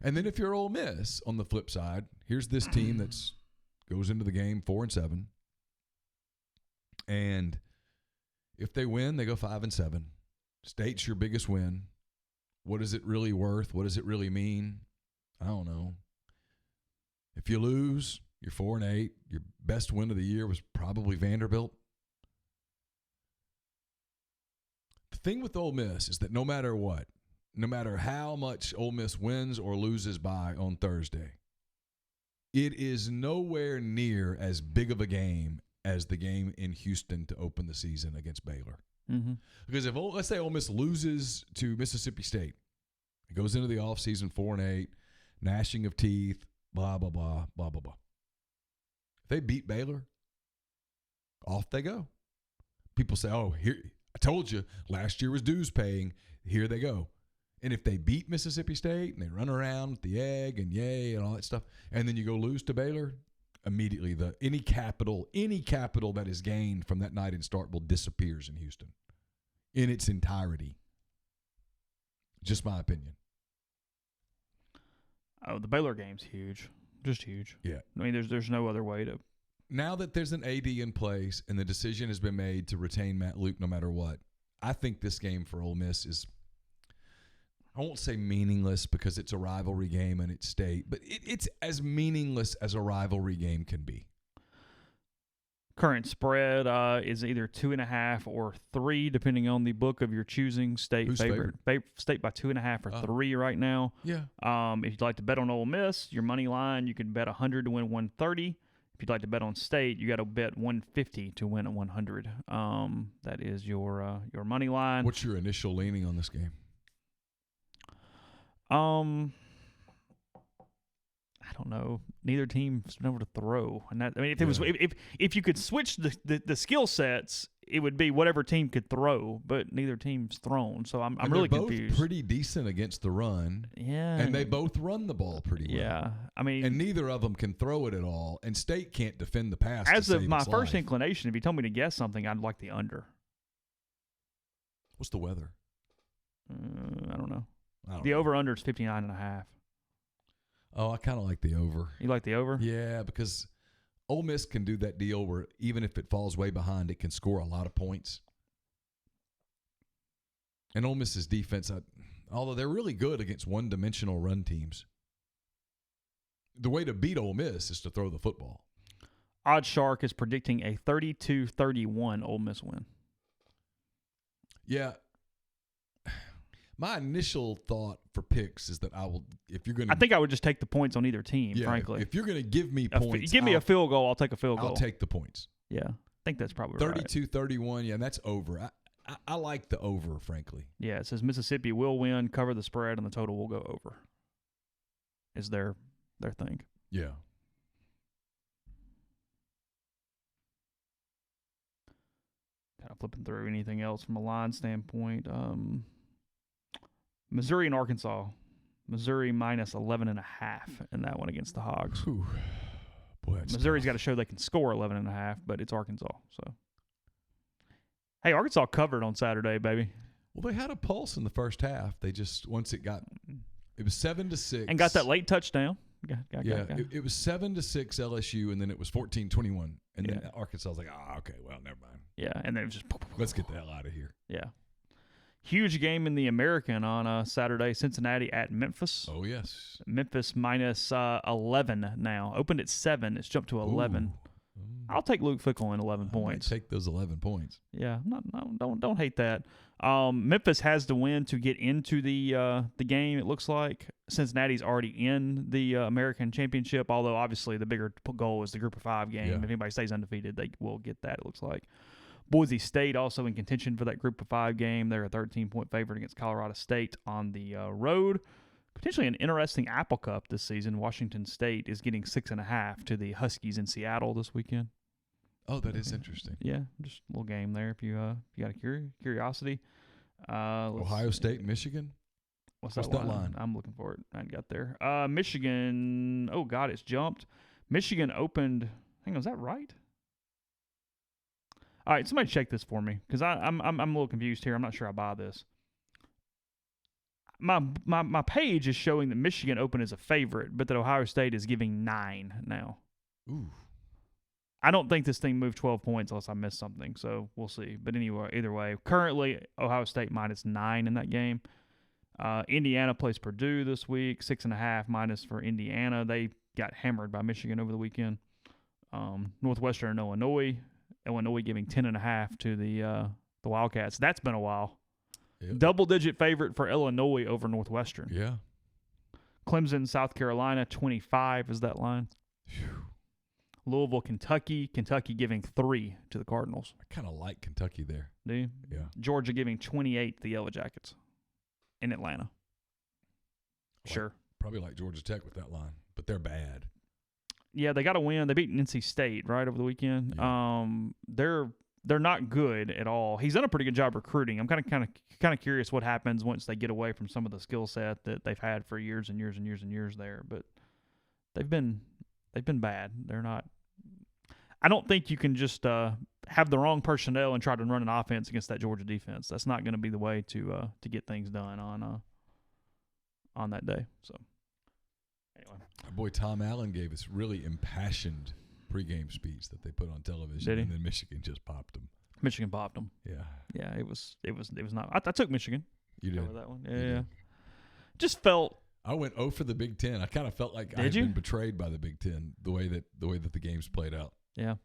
And then if you're Ole Miss, on the flip side, here's this team that's goes into the game 4-7. And if they win, they go 5-7. State's your biggest win. What is it really worth? What does it really mean? I don't know. If you lose, you're 4-8. Your best win of the year was probably Vanderbilt. The thing with Ole Miss is that no matter what, no matter how much Ole Miss wins or loses by on Thursday, it is nowhere near as big of a game as the game in Houston to open the season against Baylor. Mm-hmm. Because let's say Ole Miss loses to Mississippi State, it goes into the offseason 4-8, gnashing of teeth, blah, blah, blah, blah, blah, blah. If they beat Baylor, off they go. People say, oh, here, I told you, last year was dues paying. Here they go. And if they beat Mississippi State and they run around with the egg and yay and all that stuff, and then you go lose to Baylor, immediately any capital that is gained from that night in Starkville disappears in Houston in its entirety. Just my opinion. Oh, the Baylor game's huge. Just huge. Yeah. I mean, there's no other way to. Now that there's an AD in place and the decision has been made to retain Matt Luke no matter what, I think this game for Ole Miss is, I won't say meaningless because it's a rivalry game and it's state, but it's as meaningless as a rivalry game can be. Current spread is either 2.5 or 3, depending on the book of your choosing. State Who's favored? State by 2.5 or 3 right now. Yeah. If you'd like to bet on Ole Miss, your money line, you can bet 100 to win 130. If you'd like to bet on State, you got to bet 150 to win at 100. That is your money line. What's your initial leaning on this game? I don't know. Neither team's been able to throw, and that, I mean, if you could switch the skill sets, it would be whatever team could throw, but neither team's thrown. So I'm really confused. They're both pretty decent against the run. Yeah, and they both run the ball pretty well. Yeah, I mean, and neither of them can throw it at all. And State can't defend the pass. As of my first life. inclination, if you told me to guess something, I'd like the under. What's the weather? I don't know. The over-under is 59.5. Oh, I kind of like the over. You like the over? Yeah, because Ole Miss can do that deal where even if it falls way behind, it can score a lot of points. And Ole Miss's defense, although they're really good against one-dimensional run teams, the way to beat Ole Miss is to throw the football. OddsShark is predicting a 32-31 Ole Miss win. Yeah. My initial thought for picks is that I think I would just take the points on either team, frankly. If you're going to give me points. Give me a field goal, I'll take a field goal. I'll take the points. Yeah. I think that's probably 32-31, yeah, and that's over. I like the over, frankly. Yeah, it says Mississippi will win, cover the spread, and the total will go over. Is their thing. Yeah. Kind of flipping through anything else from a line standpoint. Missouri and Arkansas. Missouri minus 11.5 in that one against the Hogs. Whew. Boy, Missouri's got to show they can score 11.5, but it's Arkansas. So, hey, Arkansas covered on Saturday, baby. Well, they had a pulse in the first half. They just once it was 7-6 and got that late touchdown. It was 7-6 LSU, and then it was 14-21, and then Arkansas was like, okay, well, never mind. Yeah, and then it was just let's get the hell out of here. Yeah. Huge game in the American on Saturday. Cincinnati at Memphis. Oh, yes. Memphis minus 11 now. Opened at 7. It's jumped to 11. I'll take Luke Fickell in 11 points. Take those 11 points. Yeah, don't hate that. Memphis has to win to get into the game, it looks like. Cincinnati's already in the American Championship, although obviously the bigger goal is the Group of 5 game. Yeah. If anybody stays undefeated, they will get that, it looks like. Boise State also in contention for that Group of 5 game. They're a 13-point favorite against Colorado State on the road. Potentially an interesting Apple Cup this season. Washington State is getting 6.5 to the Huskies in Seattle this weekend. Oh, that is interesting. Yeah, just a little game there if you got a curiosity. Ohio State, Michigan. What's that line? I'm looking for it. I ain't got there. Michigan. Oh God, it's jumped. Michigan opened. Hang on, is that right? All right, somebody check this for me because I'm a little confused here. I'm not sure I buy this. My page is showing that Michigan opened as a favorite, but that Ohio State is giving 9 now. Ooh. I don't think this thing moved 12 points unless I missed something, so we'll see. But anyway, either way, currently Ohio State minus 9 in that game. Indiana plays Purdue this week, 6.5 minus for Indiana. They got hammered by Michigan over the weekend. Northwestern and Illinois giving 10.5 to the Wildcats. That's been a while. Yep. Double-digit favorite for Illinois over Northwestern. Yeah. Clemson, South Carolina, 25 is that line. Whew. Louisville, Kentucky giving 3 to the Cardinals. I kind of like Kentucky there. Do you? Yeah. Georgia giving 28 to the Yellow Jackets in Atlanta. Sure. Probably like Georgia Tech with that line, but they're bad. Yeah, they got to win. They beat NC State right over the weekend. Yeah. They're not good at all. He's done a pretty good job recruiting. I'm kind of curious what happens once they get away from some of the skill set that they've had for years and years and years and years there. But they've been bad. They're not. I don't think you can just have the wrong personnel and try to run an offense against that Georgia defense. That's not going to be the way to get things done on that day. So anyway, our boy Tom Allen gave us really impassioned pregame speech that they put on television. Did he? And then Michigan just popped them. Michigan popped them. Yeah. Yeah, it was not. I took Michigan. You did. Over that one. You Yeah. did. Just felt. I went 0 for the Big Ten. I kind of felt like I had been betrayed by the Big Ten the way that the games played out. Yeah.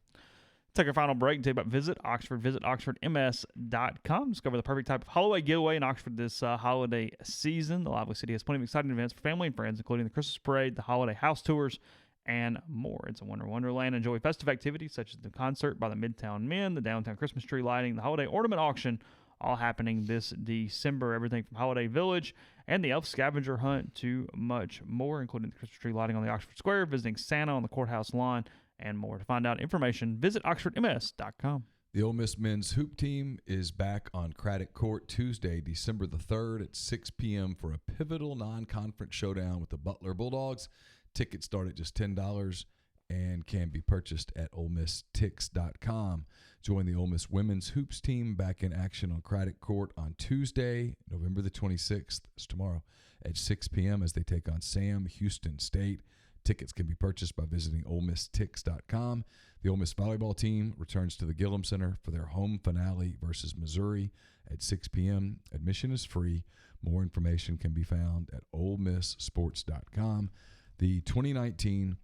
Take our final break and tell you about Visit Oxford. Visit oxfordms.com. Discover the perfect type of holiday getaway in Oxford this holiday season. The lively city has plenty of exciting events for family and friends, including the Christmas parade, the holiday house tours, and more. It's a wonderland. Enjoy festive activities such as the concert by the Midtown Men, the downtown Christmas tree lighting, the holiday ornament auction, all happening this December. Everything from Holiday Village and the elf scavenger hunt to much more, including the Christmas tree lighting on the Oxford Square, visiting Santa on the courthouse lawn, and more. To find out information, visit oxfordms.com. The Ole Miss men's hoop team is back on Craddock Court Tuesday, December the 3rd at 6 p.m. for a pivotal non-conference showdown with the Butler Bulldogs. Tickets start at just $10 and can be purchased at OleMissTix.com. Join the Ole Miss women's hoops team back in action on Craddock Court on Tuesday, November the 26th, that's tomorrow, at 6 p.m. as they take on Sam Houston State. Tickets can be purchased by visiting OleMissTix.com. The Ole Miss volleyball team returns to the Gillum Center for their home finale versus Missouri at 6 p.m. Admission is free. More information can be found at OleMissSports.com. The 2019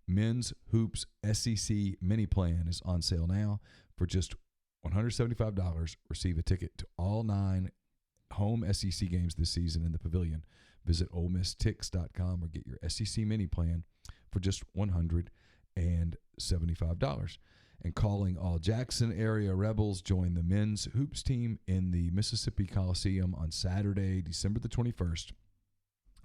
Men's Hoops SEC Mini Plan is on sale now for just $175. Receive a ticket to all 9 home SEC games this season in the Pavilion. Visit OleMissTix.com or get your SEC Mini Plan for just $175. And calling all Jackson area Rebels, join the men's hoops team in the Mississippi Coliseum on Saturday, December the 21st,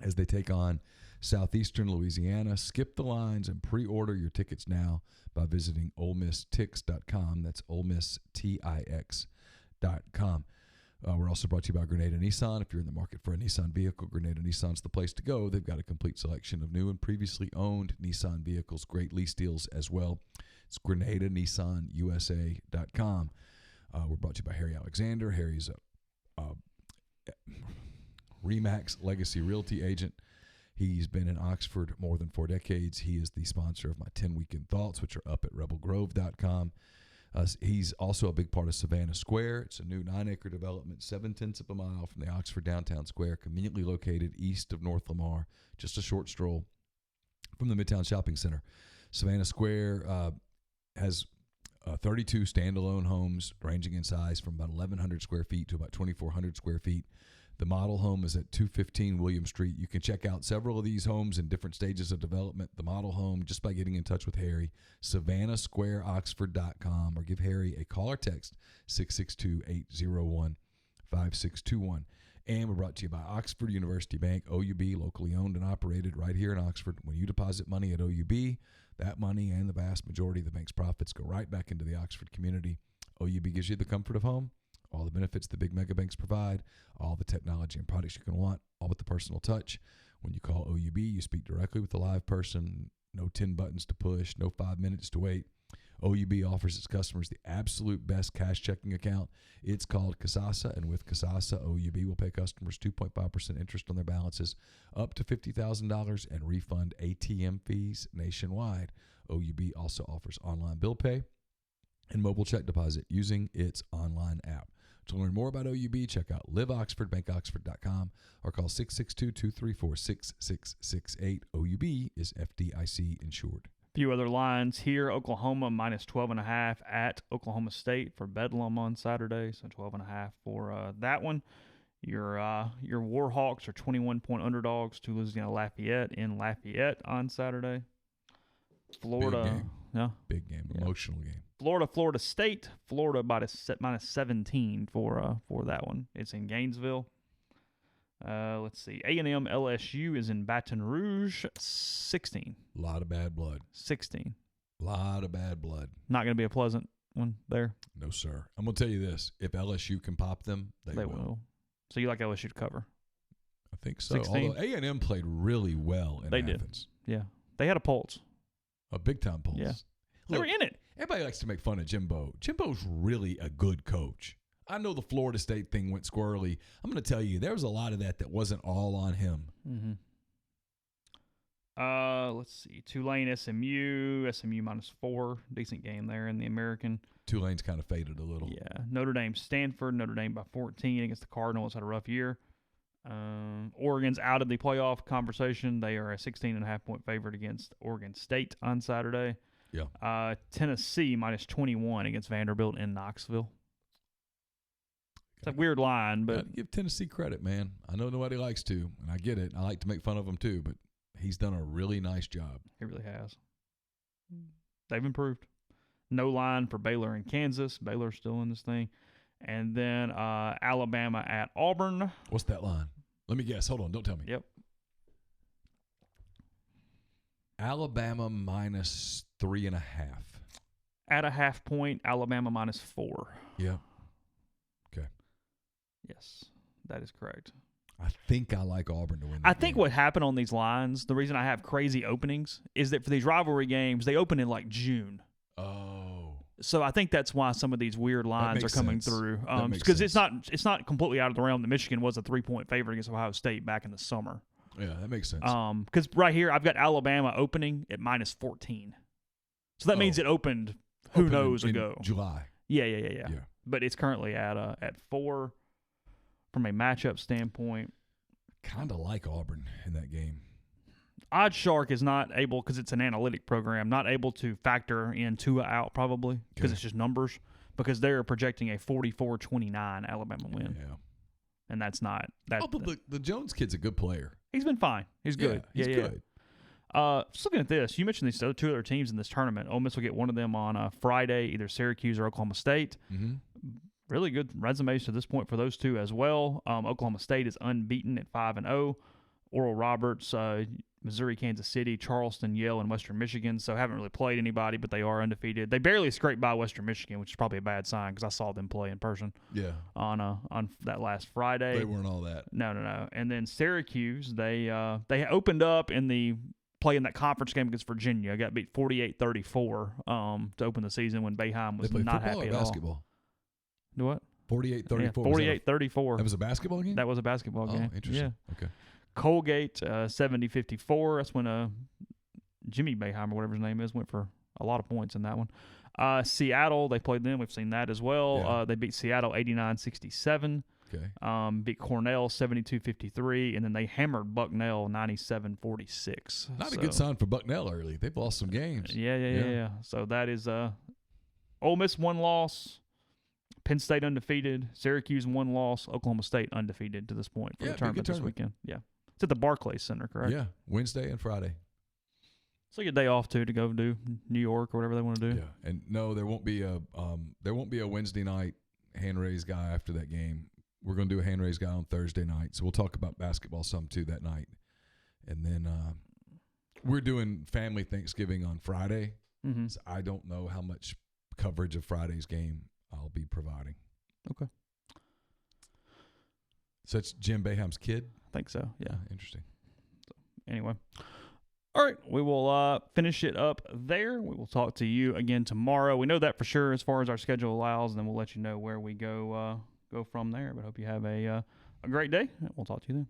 as they take on Southeastern Louisiana. Skip the lines and pre-order your tickets now by visiting OleMissTix.com. That's OleMissTix.com. We're also brought to you by Grenada Nissan. If you're in the market for a Nissan vehicle, Grenada Nissan's the place to go. They've got a complete selection of new and previously owned Nissan vehicles, great lease deals as well. It's GrenadaNissanUSA.com. We're brought to you by Harry Alexander. Harry's a RE/MAX Legacy Realty agent. He's been in Oxford more than 4 decades. He is the sponsor of my 10 Weekend Thoughts, which are up at rebelgrove.com. He's also a big part of Savannah Square. It's a new 9-acre development, 0.7 of a mile from the Oxford downtown square, conveniently located east of North Lamar, just a short stroll from the Midtown Shopping Center. Savannah Square has 32 standalone homes ranging in size from about 1,100 square feet to about 2,400 square feet. The model home is at 215 William Street. You can check out several of these homes in different stages of development. The model home, just by getting in touch with Harry, SavannahSquareOxford.com, or give Harry a call or text 662-801-5621. And we're brought to you by Oxford University Bank, OUB, locally owned and operated right here in Oxford. When you deposit money at OUB, that money and the vast majority of the bank's profits go right back into the Oxford community. OUB gives you the comfort of home, all the benefits the big mega banks provide, all the technology and products you can want, all with the personal touch. When you call OUB, you speak directly with a live person. No 10 buttons to push, no 5 minutes to wait. OUB offers its customers the absolute best cash checking account. It's called Kasasa, and with Kasasa, OUB will pay customers 2.5% interest on their balances up to $50,000 and refund ATM fees nationwide. OUB also offers online bill pay and mobile check deposit using its online app. To learn more about OUB, check out liveoxfordbankoxford.com or call 662-234-6668. OUB is FDIC insured. Few other lines here. Oklahoma minus 12.5 at Oklahoma State for Bedlam on Saturday, so 12.5 for that one. Your Warhawks are 21-point underdogs to Louisiana Lafayette in Lafayette on Saturday. Florida, Big game. Yeah, Big game, emotional game. Florida State, Florida minus 17 for that one. It's in Gainesville. Let's see. A&M LSU is in Baton Rouge, 16. A lot of bad blood. 16. A lot of bad blood. Not going to be a pleasant one there. No, sir. I'm going to tell you this. If LSU can pop them, they will. So you like LSU to cover? I think so. 16? Although A&M played really well in Athens. Yeah. They had a pulse. A big-time pulse. Yeah. Look, they were in it. Everybody likes to make fun of Jimbo. Jimbo's really a good coach. I know the Florida State thing went squirrely. I'm going to tell you, there was a lot of that wasn't all on him. Mm-hmm. Let's see. Tulane, SMU minus 4. Decent game there in the American. Tulane's kind of faded a little. Yeah. Notre Dame, Stanford. Notre Dame by 14 against the Cardinals. Had a rough year. Oregon's out of the playoff conversation. They are a 16.5-point favorite against Oregon State on Saturday. Yeah. Tennessee minus 21 against Vanderbilt in Knoxville. It's a weird line, but give Tennessee credit, man. I know nobody likes to, and I get it. I like to make fun of him too, but he's done a really nice job. He really has. They've improved. No line for Baylor and Kansas. Baylor's still in this thing. And then Alabama at Auburn. What's that line? Let me guess. Hold on. Don't tell me. Yep. Alabama minus 3.5. At a half point, Alabama minus 4. Yeah. Okay. Yes, that is correct. I think I like Auburn to win that I think game. what happened on these lines, the reason I have crazy openings, is that for these rivalry games, they open in like June. Oh. So I think that's why some of these weird lines are coming through. Because it's not completely out of the realm that Michigan was a 3-point favorite against Ohio State back in the summer. Yeah, that makes sense. Because right here I've got Alabama opening at minus 14. So that means it opened who knows ago. July. Yeah. But it's currently at 4 from a matchup standpoint. Kind of like Auburn in that game. OddsShark is not able, because it's an analytic program, not able to factor in Tua out probably because it's just numbers, because they're projecting a 44-29 Alabama win. Yeah. And that's not. But the Jones kid's a good player. He's been fine. He's good. He's good. Just looking at this, you mentioned these two other teams in this tournament. Ole Miss will get one of them on Friday, either Syracuse or Oklahoma State. Mm-hmm. Really good resumes to this point for those two as well. Oklahoma State is unbeaten at 5-0. Oral Roberts, Missouri, Kansas City, Charleston, Yale, and Western Michigan. So haven't really played anybody, but they are undefeated. They barely scraped by Western Michigan, which is probably a bad sign because I saw them play in person. Yeah. On that last Friday. They weren't all that. No. And then Syracuse, they opened up in the play in that conference game against Virginia. Got beat 48-34 to open the season when Boeheim was not happy at all. Basketball? Do what? 48-34. Yeah, 48-34. That was a basketball game? That was a basketball game. Oh, interesting. Yeah. Okay. Colgate, 70-54. That's when Jimmy Boeheim, or whatever his name is, went for a lot of points in that one. Seattle, they played them. We've seen that as well. Yeah. They beat Seattle 89-67. Okay. Beat Cornell 72-53, and then they hammered Bucknell 97-46. Not a good sign for Bucknell early. They've lost some games. Yeah. So that is Ole Miss 1 loss, Penn State undefeated, Syracuse 1 loss, Oklahoma State undefeated to this point for the tournament this weekend. Yeah. It's at the Barclays Center, correct? Yeah, Wednesday and Friday. So you get a day off, too, to go do New York or whatever they want to do. Yeah, and no, there won't be a Wednesday night hand raise guy after that game. We're going to do a hand raise guy on Thursday night, so we'll talk about basketball some, too, that night. And then we're doing family Thanksgiving on Friday, so I don't know how much coverage of Friday's game I'll be providing. Okay. So it's Jim Boeheim's kid? I think so, yeah. Interesting. So, anyway. All right, we will finish it up there. We will talk to you again tomorrow. We know that for sure as far as our schedule allows, and then we'll let you know where we go from there. But hope you have a great day. We'll talk to you then.